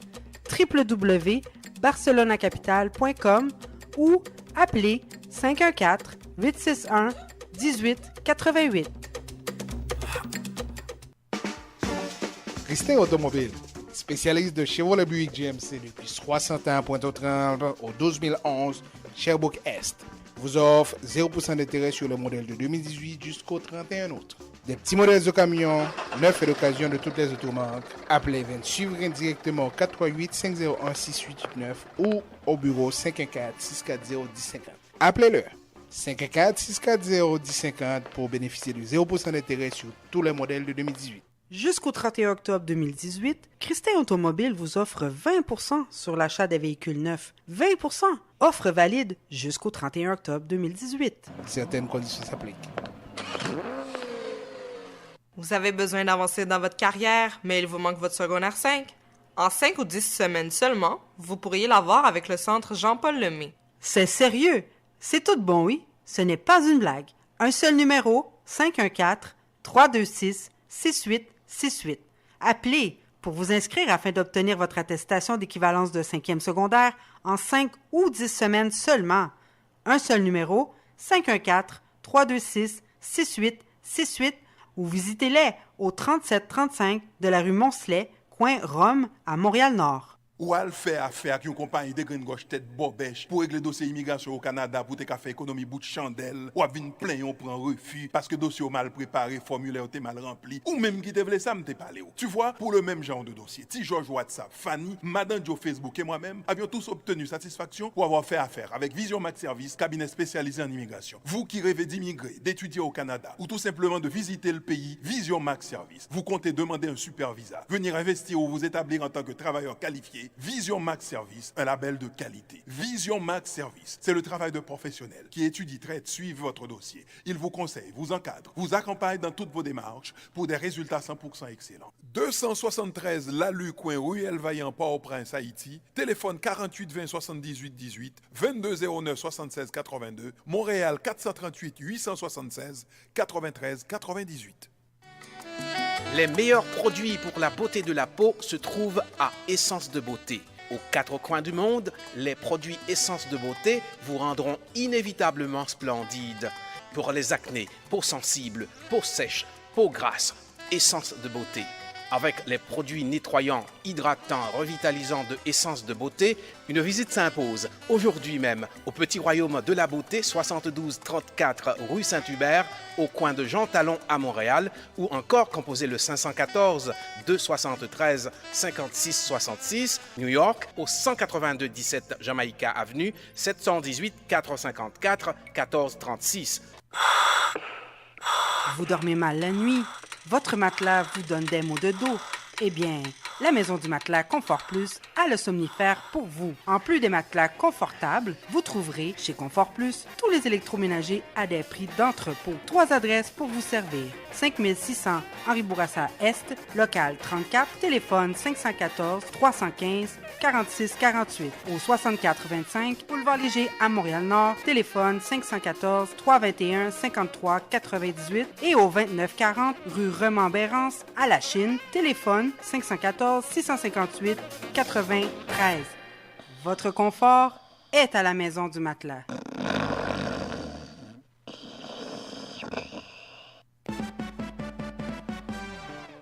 www.barcelonacapital.com ou appelez 514-861-1888. Christin Automobile, spécialiste de Chevrolet Buick GMC depuis 61 Pointe-aux-Trembles au 12011 Sherbrooke Est, vous offre 0% d'intérêt sur le modèle de 2018 jusqu'au 31 août. Des petits modèles de camions, neufs et d'occasion de toutes les automarques. Appelez suivre directement au 438-501-6889 ou au bureau 514-640-1050. Appelez-le 514-640-1050 pour bénéficier de 0% d'intérêt sur tous les modèles de 2018. Jusqu'au 31 octobre 2018, Christin Automobile vous offre 20% sur l'achat des véhicules neufs. 20%! Offre valide jusqu'au 31 octobre 2018. Certaines conditions s'appliquent. Vous avez besoin d'avancer dans votre carrière, mais il vous manque votre secondaire 5? En 5 ou 10 semaines seulement, vous pourriez l'avoir avec le centre Jean-Paul Lemay. C'est sérieux! C'est tout bon, oui? Ce n'est pas une blague. Un seul numéro, 514-326-6868. Appelez pour vous inscrire afin d'obtenir votre attestation d'équivalence de 5e secondaire en 5 ou 10 semaines seulement. Un seul numéro, 514-326-6868 ou visitez-les au 3735 de la rue Moncelet, coin Rome, à Montréal-Nord. Ou al faire affaire avec une compagnie de green gauche tête bobèche pour régler dossier immigration au Canada pour te faire économie bout de chandelle ou à venir plein on prend refus parce que dossier mal préparé, formulaire t'es mal rempli ou même qui te voulait ça me t'es parlé. Tu vois, pour le même genre de dossier, Ti George WhatsApp, Fanny, Madame Joe Facebook et moi-même avions tous obtenu satisfaction pour avoir fait affaire avec Vision Max Service, cabinet spécialisé en immigration. Vous qui rêvez d'immigrer, d'étudier au Canada ou tout simplement de visiter le pays, Vision Max Service. Vous comptez demander un super visa, venir investir ou vous établir en tant que travailleur qualifié. Vision Max Service, un label de qualité. Vision Max Service, c'est le travail de professionnels qui étudie, traite, suivent votre dossier. Il vous conseille, vous encadre, vous accompagne dans toutes vos démarches pour des résultats 100% excellents. 273 Lalu, coin Ruelle Vaillant, Port-au-Prince, Haïti. Téléphone 48 20 78 18, 22 09 76 82, Montréal 438 876 93 98. Les meilleurs produits pour la beauté de la peau se trouvent à Essence de Beauté. Aux quatre coins du monde, les produits Essence de Beauté vous rendront inévitablement splendide. Pour les acnés, peau sensible, peau sèche, peau grasse, Essence de Beauté. Avec les produits nettoyants, hydratants, revitalisants de Essence de Beauté, une visite s'impose aujourd'hui même au Petit Royaume de la Beauté, 72 34 rue Saint-Hubert, au coin de Jean Talon à Montréal, ou encore composez le 514 273 56 66, New York, au 182 17 Jamaïca Avenue, 718 454 14 36. Vous dormez mal la nuit? Votre matelas vous donne des maux de dos? Eh bien, la Maison du Matelas Confort Plus a le somnifère pour vous. En plus des matelas confortables, vous trouverez chez Confort Plus tous les électroménagers à des prix d'entrepôt. 3 adresses pour vous servir. 5600 Henri Bourassa Est, local 34, téléphone 514 315 46 48. Au 6425 Boulevard Léger à Montréal-Nord, téléphone 514 321 53 98 et au 2940 rue Remembérance à La Chine, téléphone 514 658 93. Votre confort est à la Maison du Matelas.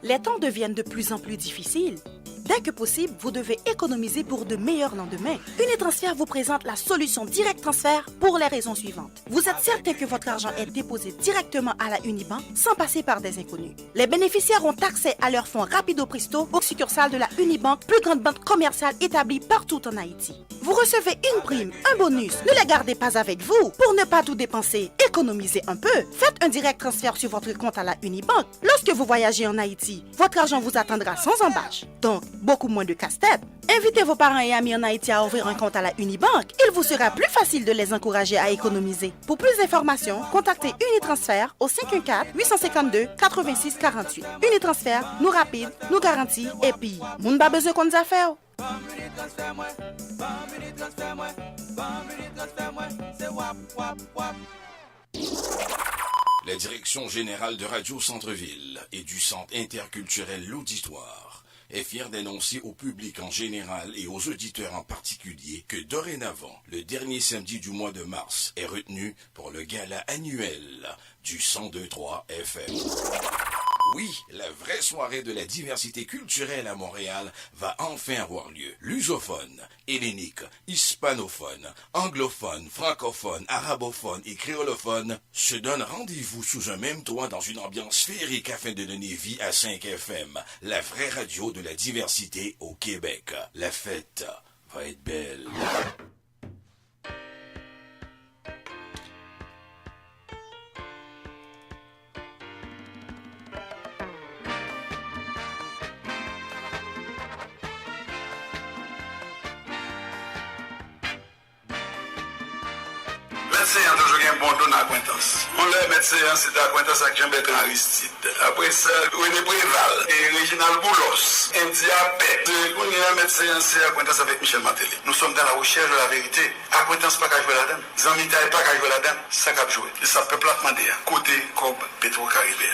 Les temps deviennent de plus en plus difficiles. Dès que possible, vous devez économiser pour de meilleurs lendemains. Unitransfert vous présente la solution Direct Transfert pour les raisons suivantes. Vous êtes certain que votre argent est déposé directement à la Unibank sans passer par des inconnus. Les bénéficiaires ont accès à leurs fonds rapido presto aux succursales de la Unibank, plus grande banque commerciale établie partout en Haïti. Vous recevez une prime, un bonus. Ne les gardez pas avec vous. Pour ne pas tout dépenser, économisez un peu. Faites un direct transfert sur votre compte à la Unibank. Lorsque vous voyagez en Haïti, votre argent vous attendra sans embâche. Donc, beaucoup moins de casse-tête. Invitez vos parents et amis en Haïti à ouvrir un compte à la Unibank. Il vous sera plus facile de les encourager à économiser. Pour plus d'informations, contactez Unitransfert au 514-852-8648. Unitransfert, nous rapide, nous garantit et puis, moun ba besoin qu'on nous a fait. La direction générale de Radio Centre-Ville et du Centre interculturel L'Auditoire est fière d'annoncer au public en général et aux auditeurs en particulier que dorénavant, le dernier samedi du mois de mars est retenu pour le gala annuel du 102.3 FM. Oui, la vraie soirée de la diversité culturelle à Montréal va enfin avoir lieu. Lusophone, hellénique, hispanophone, anglophone, francophone, arabophone et créolophone se donnent rendez-vous sous un même toit dans une ambiance féerique afin de donner vie à 5 FM, la vraie radio de la diversité au Québec. La fête va être belle. médecin a toujours un bon don d'acquaintance. On l'a médecin, c'est d'acquaintance avec Jean-Bertrand Aristide. Après ça, René Préval et Réginald Boulos. Un diabète. On est un médecin, c'est acquaintance avec Michel Martelly. Nous sommes dans la recherche de la vérité. Acquaintance pas qu'à jouer là-dedans. Zamita pas qu'à jouer là-dedans. Ça qu'à jouer. Et ça peut pas demander. Côté comme Petro-Caribé.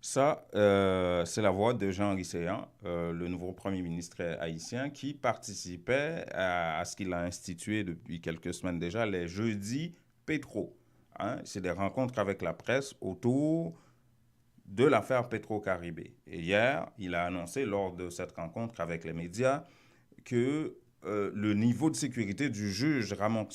Ça, c'est la voix de Jean Risséan, le nouveau Premier ministre haïtien, qui participait à ce qu'il a institué depuis quelques semaines déjà, les jeudis Pétro. Hein? C'est des rencontres avec la presse autour de l'affaire Petro-Caribé. Et hier, il a annoncé lors de cette rencontre avec les médias que le niveau de sécurité du juge Ramon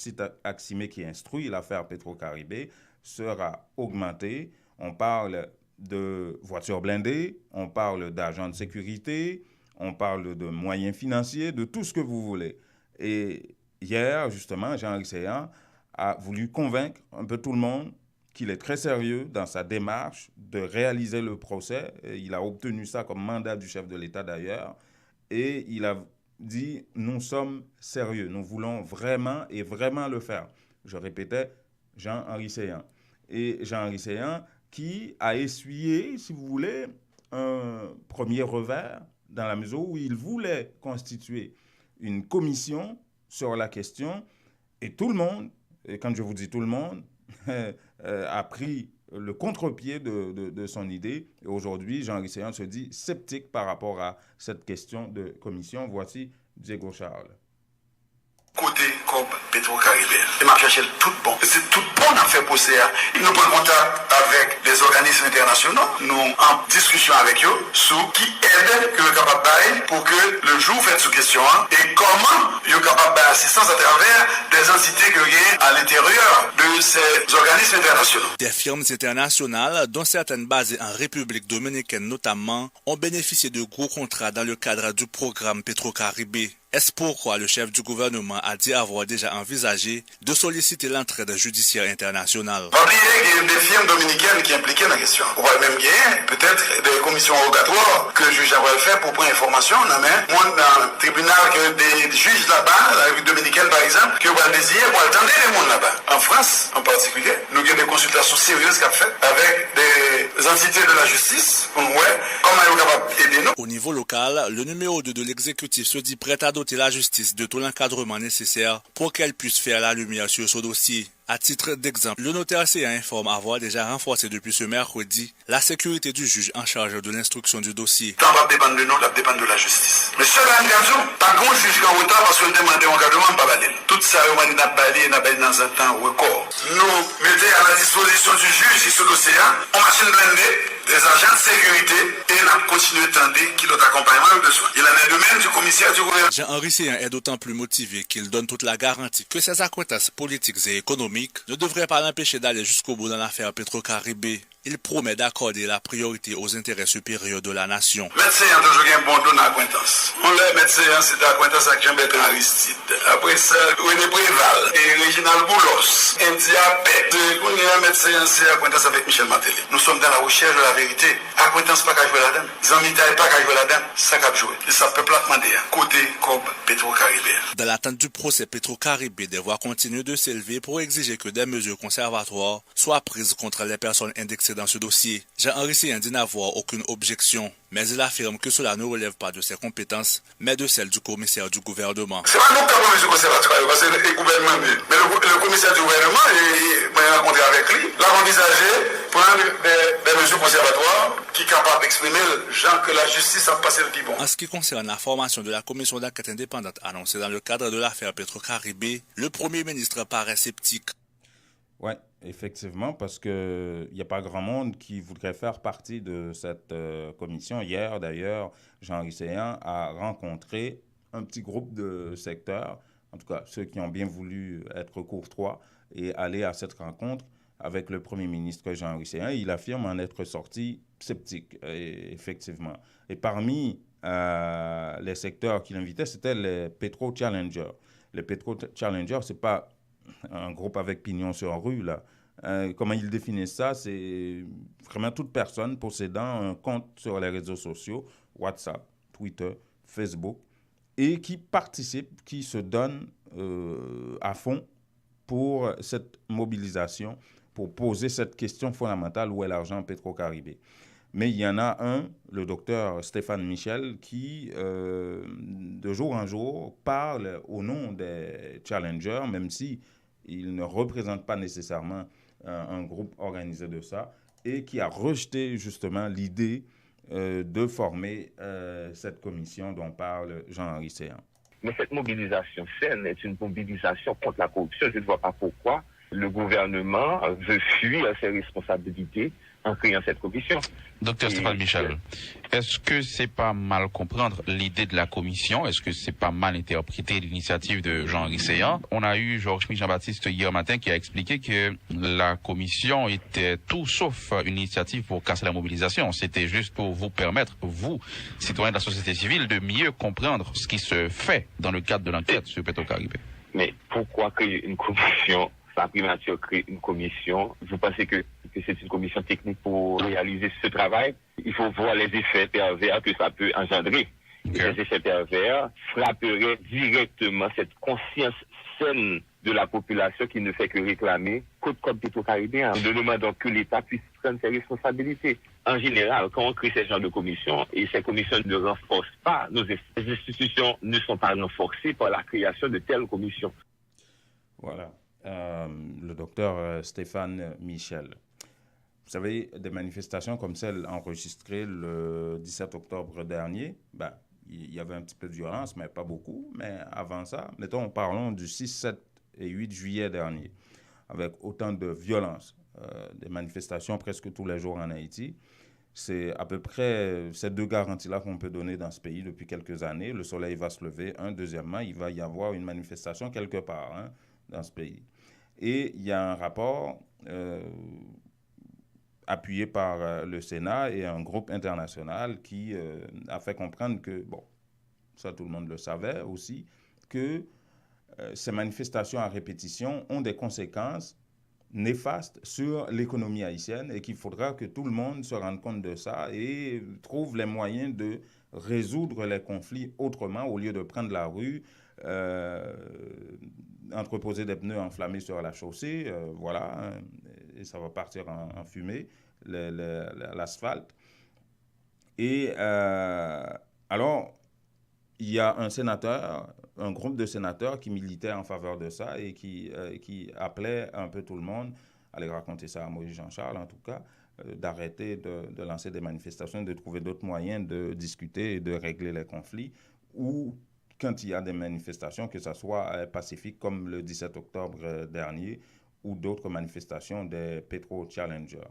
Aximé qui instruit l'affaire Petro-Caribé sera augmenté. On parle de voitures blindées, on parle d'agents de sécurité, on parle de moyens financiers, de tout ce que vous voulez. Et hier, justement, Jean Risséan a voulu convaincre un peu tout le monde qu'il est très sérieux dans sa démarche de réaliser le procès. Et il a obtenu ça comme mandat du chef de l'État d'ailleurs. Et il a dit, nous sommes sérieux, nous voulons vraiment et vraiment le faire. Je répétais, Jean Risséan. Et Jean Risséan qui a essuyé, si vous voulez, un premier revers dans la mesure où il voulait constituer une commission sur la question et tout le monde, et quand je vous dis tout le monde, a pris le contre-pied de son idée. Et aujourd'hui, Jean Risséan se dit sceptique par rapport à cette question de commission. Voici Diego Charles. Côté comme Petro-Caribé. Il m'a cherché tout bon. C'est tout bon à faire pour ça. Nous prenons contact avec des organismes internationaux. Nous en discussion avec eux sur qui aide que nous sommes capables de pour que le jour fait sous question et comment nous sommes capables d'assistance à travers des entités que nous à l'intérieur de ces organismes internationaux. Des firmes internationales, dont certaines basées en République dominicaine notamment, ont bénéficié de gros contrats dans le cadre du programme Petro-Caribé. Est-ce pourquoi le chef du gouvernement a dit avoir déjà envisagé de solliciter l'entraide judiciaire internationale? Pas oublier qu'il y a des firmes dominicaines qui sont impliquées dans la question. On va même gagner peut-être des commissions rogatoires que le juge va faire pour prendre information. Moi, dans le tribunal, que des juges là-bas, la République dominicaine par exemple, qui vont désigner pour attendre les gens là-bas. En France, en particulier, nous avons des consultations sérieuses qu'a fait avec des entités de la justice pour nous voir comment ils sont capables d'aider nous. Au niveau local, le numéro 2 de l'exécutif se dit prêt à doter la justice de tout l'encadrement nécessaire pour qu'elle puisse faire la lumière sur ce dossier. À titre d'exemple, le notaire CA informe avoir déjà renforcé depuis ce mercredi la sécurité du juge en charge de l'instruction du dossier. Ça va dépendre de nous, ça va dépendre de la justice. Mais seul engagement, pas grand juge qui est en retard parce qu'on demande un encadrement, pas balé. Tout ça, on a balé dans un temps record. Nous mettons à la disposition du juge sur ce dossier, en machine blindée, des agents de sécurité et on a continué de tendre qui notre accompagnement a besoin. Il en est de même du commissaire du gouvernement. Jean Risséan est d'autant plus motivé qu'il donne toute la garantie que ses accointances politiques et économiques ne devraient pas l'empêcher d'aller jusqu'au bout dans l'affaire Petro-Caribé. Il promet d'accorder la priorité aux intérêts supérieurs de la nation. Médecin a toujours un bon don d'acquaintance. On l'a médecin, c'est d'acquaintance avec Jean-Bertrand Aristide. Après ça, René Préval et Réginald Boulos. Un diabète. On est un médecin, c'est d'acquaintance avec Michel Martelly. Nous sommes dans la recherche de la vérité. Acquaintance pas qu'à jouer là-dedans. Zamita pas qu'à jouer là-dedans. Ça qu'à jouer. Et ça peut pas demander. Côté comme Petro-Caribé. Dans l'attente du procès Petro-Caribé, des voix continuent de s'élever pour exiger que des mesures conservatoires soient prises contre les personnes indexées dans ce dossier. Jean Risséan dit n'avoir aucune objection, mais il affirme que cela ne relève pas de ses compétences, mais de celles du commissaire du gouvernement. C'est pas nous qui avons mesures conservatoires, parce que le gouvernement, mais le commissaire du gouvernement, m'a rencontré avec lui, l'a envisagé prendre des mesures conservatoires qui sont capables d'exprimer gens que la justice a passé le plus bon. En ce qui concerne la formation de la commission d'enquête indépendante annoncée dans le cadre de l'affaire Petro-Caribé, le Premier ministre paraît sceptique. Oui, effectivement, parce qu'il n'y a pas grand monde qui voudrait faire partie de cette commission. Hier, d'ailleurs, Jean Risséan a rencontré un petit groupe de secteurs, en tout cas ceux qui ont bien voulu être courtois et aller à cette rencontre avec le Premier ministre Jean Risséan. Il affirme en être sorti sceptique, effectivement. Et parmi les secteurs qu'il invitait, c'était les Petro-Challengers. Les Petro-Challengers, ce n'est pas un groupe avec pignon sur rue, là. Comment il définit ça? C'est vraiment toute personne possédant un compte sur les réseaux sociaux, WhatsApp, Twitter, Facebook, et qui participe, qui se donne à fond pour cette mobilisation, pour poser cette question fondamentale, où est l'argent Petro-Caribé? Mais il y en a un, le docteur Stéphane Michel, qui, de jour en jour, parle au nom des challengers, même si il ne représente pas nécessairement un groupe organisé de ça, et qui a rejeté justement l'idée de former cette commission dont parle Jean-Henri Séan. Mais cette mobilisation saine est une mobilisation contre la corruption. Je ne vois pas pourquoi le gouvernement veut fuir ses responsabilités en créant cette commission. Docteur Stéphane Michel, est-ce que c'est pas mal comprendre l'idée de la commission? Est-ce que c'est pas mal interpréter l'initiative de Jean-Henri Séan? On a eu Georges-Michel Jean-Baptiste hier matin qui a expliqué que la commission était tout sauf une initiative pour casser la mobilisation. C'était juste pour vous permettre, vous, citoyens de la société civile, de mieux comprendre ce qui se fait dans le cadre de l'enquête sur Petro-Caribé. Mais pourquoi créer une commission? La primature crée une commission. Vous pensez que c'est une commission technique pour réaliser ce travail? Il faut voir les effets pervers que ça peut engendrer. Okay. Les effets pervers frapperaient directement cette conscience saine de la population qui ne fait que réclamer Côte Petro-Caribéen. Nous demandons que l'État puisse prendre ses responsabilités. En général, quand on crée ce genre de commissions, et ces commissions ne renforcent pas, nos institutions ne sont pas renforcées par la création de telles commissions. Voilà. Le docteur Stéphane Michel. Vous savez, des manifestations comme celle enregistrée le 17 octobre dernier, il y avait un petit peu de violence, mais pas beaucoup. Mais avant ça, mettons, parlons du 6, 7 et 8 juillet dernier, avec autant de violence, des manifestations presque tous les jours en Haïti. C'est à peu près ces deux garanties-là qu'on peut donner dans ce pays depuis quelques années. Le soleil va se lever. Deuxièmement, il va y avoir une manifestation quelque part dans ce pays. Et il y a un rapport appuyé par le Sénat et un groupe international qui a fait comprendre que, ça tout le monde le savait aussi, que ces manifestations à répétition ont des conséquences néfastes sur l'économie haïtienne et qu'il faudra que tout le monde se rende compte de ça et trouve les moyens de résoudre les conflits autrement au lieu de prendre la rue, entreposer des pneus enflammés sur la chaussée, et ça va partir en fumée, l'asphalte. Et alors, il y a un groupe de sénateurs qui militait en faveur de ça et qui appelait un peu tout le monde, à aller raconter ça à Moïse Jean-Charles en tout cas, d'arrêter de lancer des manifestations, de trouver d'autres moyens de discuter et de régler les conflits, ou quand il y a des manifestations, que ce soit pacifiques comme le 17 octobre dernier ou d'autres manifestations des Petro-Challengers.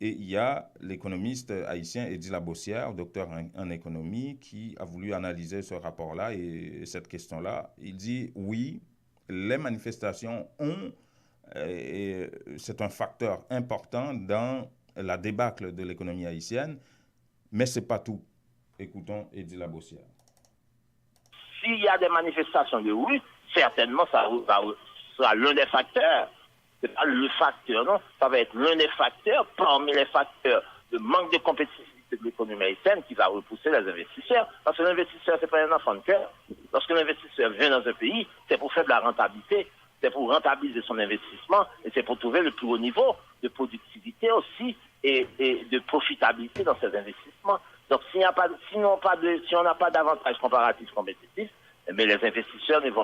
Et il y a l'économiste haïtien Eddy Labossière, docteur en économie, qui a voulu analyser ce rapport-là et cette question-là. Il dit oui, les manifestations c'est un facteur important dans la débâcle de l'économie haïtienne, mais ce n'est pas tout. Écoutons Eddy Labossière. S'il y a des manifestations de rue, certainement ça sera l'un des facteurs. Ce n'est pas le facteur, non. Ça va être l'un des facteurs parmi les facteurs de manque de compétitivité de l'économie haïtienne qui va repousser les investisseurs. Parce que l'investisseur, ce n'est pas un enfant de cœur. Lorsque l'investisseur vient dans un pays, c'est pour faire de la rentabilité, c'est pour rentabiliser son investissement et c'est pour trouver le plus haut niveau de productivité aussi et de profitabilité dans ces investissements. Donc, si on n'a pas d'avantage comparatif compétitif, mais les investisseurs ne vont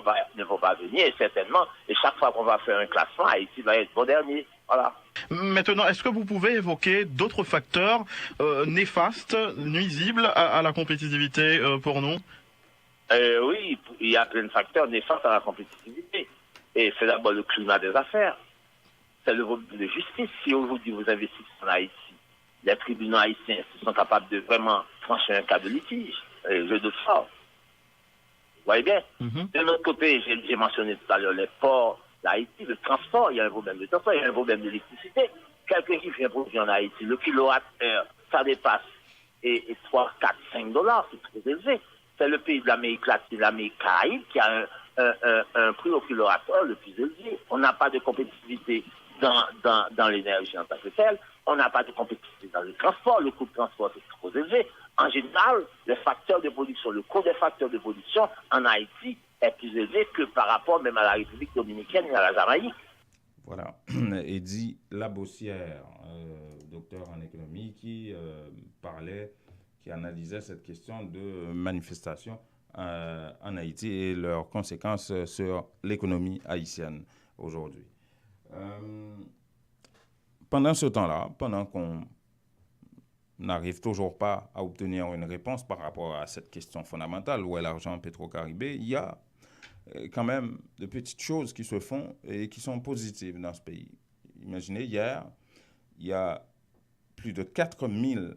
pas venir, et certainement. Et chaque fois qu'on va faire un classement, Haïti va être bon dernier. Voilà. Maintenant, est-ce que vous pouvez évoquer d'autres facteurs néfastes, nuisibles à la compétitivité pour nous? Oui, il y a plein de facteurs néfastes à la compétitivité. Et c'est d'abord le climat des affaires. C'est le volume de justice. Si aujourd'hui vous investissez en Haïti, les tribunaux haïtiens sont capables de vraiment trancher un cas de litige, jeu de force. Vous voyez bien? De l'autre côté, j'ai mentionné tout à l'heure les ports d'Haïti, le transport, il y a un problème de transport, il y a un problème d'électricité. Quelqu'un qui vient produire en Haïti, le kilowattheure, ça dépasse 3, 4, 5 $, c'est très élevé. C'est le pays de l'Amérique latine, l'Amérique caraïbe, qui a un prix au kilowattheure le plus élevé. On n'a pas de compétitivité dans l'énergie en tant que telle. On n'a pas de compétitivité dans le transport. Le coût de transport est trop élevé. En général, les facteurs de production, le coût des facteurs de production en Haïti est plus élevé que par rapport même à la République dominicaine et à la Jamaïque. Voilà, Eddy Labossière, docteur en économie, qui analysait cette question de manifestation en Haïti et leurs conséquences sur l'économie haïtienne aujourd'hui. Pendant ce temps-là, pendant qu'on n'arrive toujours pas à obtenir une réponse par rapport à cette question fondamentale, où est l'argent Petro-Caribé, il y a quand même de petites choses qui se font et qui sont positives dans ce pays. Imaginez, hier, il y a plus de 4000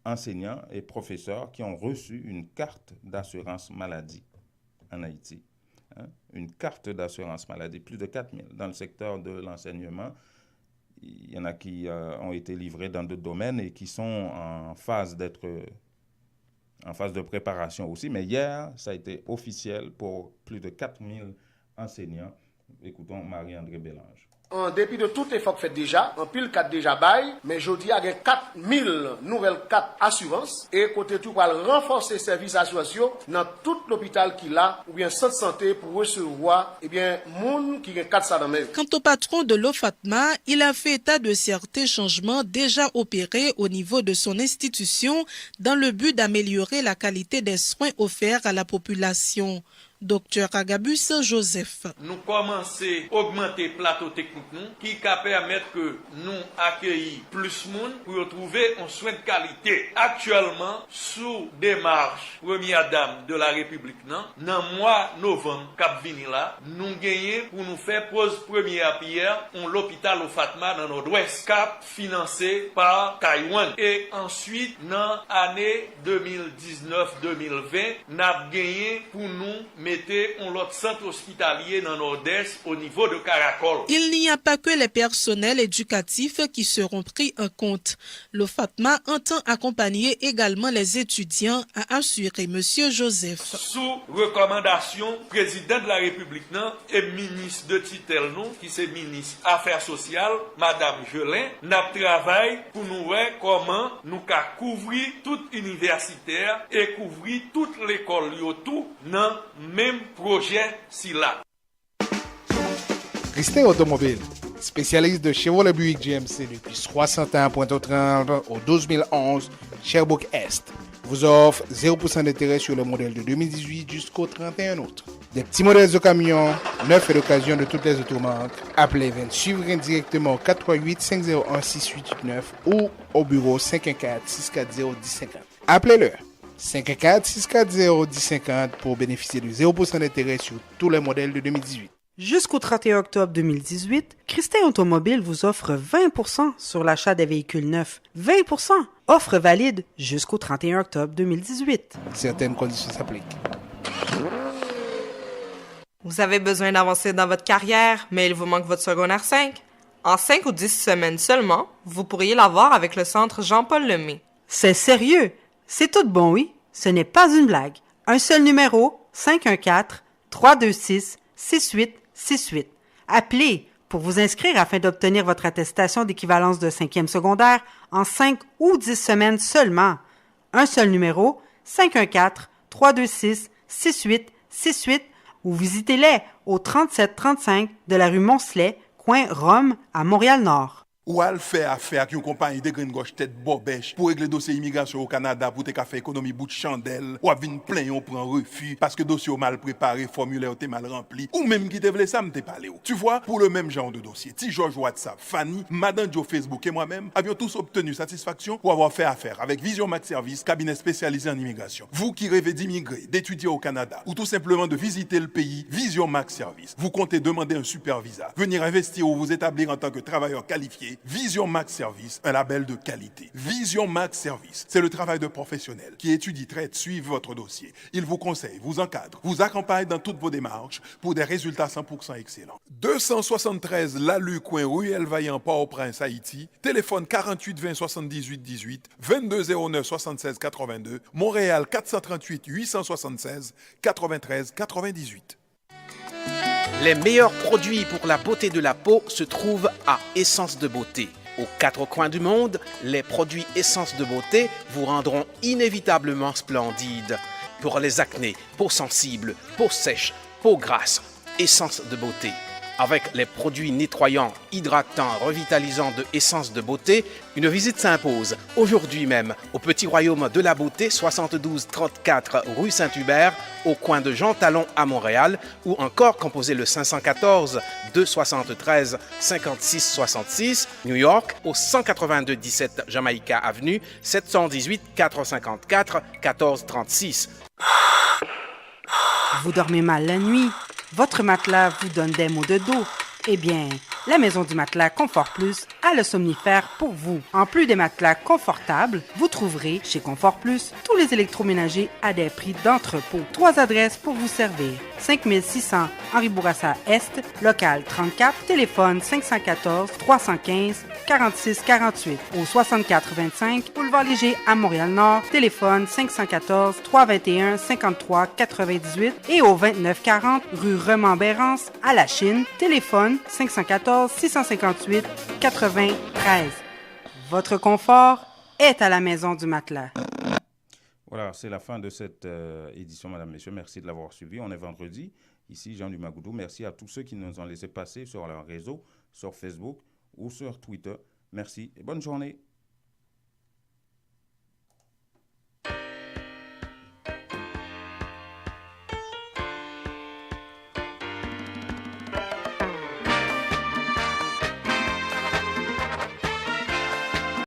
enseignants et professeurs qui ont reçu une carte d'assurance maladie en Haïti. Une carte d'assurance maladie, plus de 4000. Dans le secteur de l'enseignement, il y en a qui ont été livrés dans d'autres domaines et qui sont en phase de préparation aussi. Mais hier, ça a été officiel pour plus de 4000 enseignants. Écoutons Marie-André Bélange. En dépit de tout effort fait déjà, en pile 4 déjà bail, mais je dis il y a 4000 nouvelles 4 assurances et côté tout pour renforcer services assurantiels dans tout l'hôpital qu'il a ou bien centre santé pour recevoir moun qui a 4 ça dans même. Quant au patron de l'OFATMA, il a fait état de certains changements déjà opérés au niveau de son institution dans le but d'améliorer la qualité des soins offerts à la population. Dr Agabus Joseph. Nous commençons à augmenter le plateau technique qui va permettre que nous accueillir plus de monde pour trouver un soin de qualité. Actuellement, sous démarche première dame de la République, dans le mois de novembre, nous gagnons pour nous faire pose première pierre en l'hôpital au Fatma dans le nord-ouest, cap financé par Taïwan. Et ensuite, dans l'année 2019-2020, nous avons gagné pour nous mettez un autre centre hospitalier dans le nord-est au niveau de Caracol. Il n'y a pas que les personnels éducatifs qui seront pris en compte. Le FATMA entend accompagner également les étudiants, a assuré M. Joseph. Sous recommandation président de la République et ministre de titel qui c'est ministre Affaires sociales, Madame Jelin, n'a travaillé pour nous voir comment nous couvrir toute universitaire et couvrir toute l'école tout dans même projet si là. Christin Automobile, spécialiste de Chevrolet Buick GMC depuis 61 Pointe-aux-Trembles au 12011 Sherbrooke Est, vous offre 0% d'intérêt sur le modèle de 2018 jusqu'au 31 août. Des petits modèles de camions, neufs et d'occasion de toutes les automarques. Appelez Vince Suivrain directement au 438-501-6889 ou au bureau 514-640-1050. Appelez-le 514-640-1050 pour bénéficier de 0% d'intérêt sur tous les modèles de 2018. Jusqu'au 31 octobre 2018, Christin Automobile vous offre 20% sur l'achat des véhicules neufs. 20%! Offre valide jusqu'au 31 octobre 2018. Certaines conditions s'appliquent. Vous avez besoin d'avancer dans votre carrière, mais il vous manque votre secondaire 5? En 5 ou 10 semaines seulement, vous pourriez l'avoir avec le centre Jean-Paul Lemay. C'est sérieux! C'est tout bon, oui? Ce n'est pas une blague. Un seul numéro, 514-326-6868. Appelez pour vous inscrire afin d'obtenir votre attestation d'équivalence de 5e secondaire en 5 ou 10 semaines seulement. Un seul numéro, 514-326-6868 ou visitez-les au 3735 de la rue Moncelet, coin Rome, à Montréal-Nord. Ou al faire affaire avec une compagnie de graines gauche tête bobèche pour régler dossier immigration au Canada pour te faire économie bout de chandelle ou venir plein on prend refus parce que dossier mal préparé, formulaire était mal rempli ou même qui te voulait ça me te parler. Tu vois, pour le même genre de dossier, Ti George WhatsApp, Fanny, Madame Joe Facebook et moi-même avions tous obtenu satisfaction pour avoir fait affaire avec Vision Max Service, cabinet spécialisé en immigration. Vous qui rêvez d'immigrer, d'étudier au Canada ou tout simplement de visiter le pays, Vision Max Service. Vous comptez demander un super visa, venir investir ou vous établir en tant que travailleur qualifié. Vision Max Service, un label de qualité. Vision Max Service, c'est le travail de professionnels qui étudient, traitent, suivent votre dossier. Ils vous conseillent, vous encadrent, vous accompagnent dans toutes vos démarches pour des résultats 100% excellents. 273 Lalu, coin Ruelle Vaillant, Port-au-Prince, Haïti. Téléphone 48 20 78 18, 22 09 76 82, Montréal 438 876 93 98. Les meilleurs produits pour la beauté de la peau se trouvent à Essence de Beauté. Aux 4 coins du monde, les produits Essence de Beauté vous rendront inévitablement splendide. pour les acnés, peau sensible, peau sèche, peau grasse, Essence de beauté. Avec les produits nettoyants, hydratants, revitalisants de Essence de beauté, une visite s'impose aujourd'hui même au Petit Royaume de la Beauté, 7234 rue Saint-Hubert, au coin de Jean Talon à Montréal, ou encore composez le 514 273 56 66, New York, au 182 17 Jamaica Avenue, 718 454 1436. Vous dormez mal la nuit? Votre matelas vous donne des maux de dos? Eh bien, la Maison du Matelas Confort Plus a le somnifère pour vous. En plus des matelas confortables, vous trouverez chez Confort Plus tous les électroménagers à des prix d'entrepôt. 3 adresses pour vous servir. 5600 Henri Bourassa Est, local 34, téléphone 514 315 46 48. Au 6425 Boulevard Léger à Montréal-Nord, téléphone 514 321 53 98 et au 2940 rue Remembérance à La Chine, téléphone 514 658 93. Votre confort est à la Maison du Matelas. Voilà, c'est la fin de cette édition, Madame, Messieurs. Merci de l'avoir suivi. On est vendredi. Ici, Jean Dumagoudou. Merci à tous ceux qui nous ont laissé passer sur leur réseau, sur Facebook ou sur Twitter. Merci et bonne journée.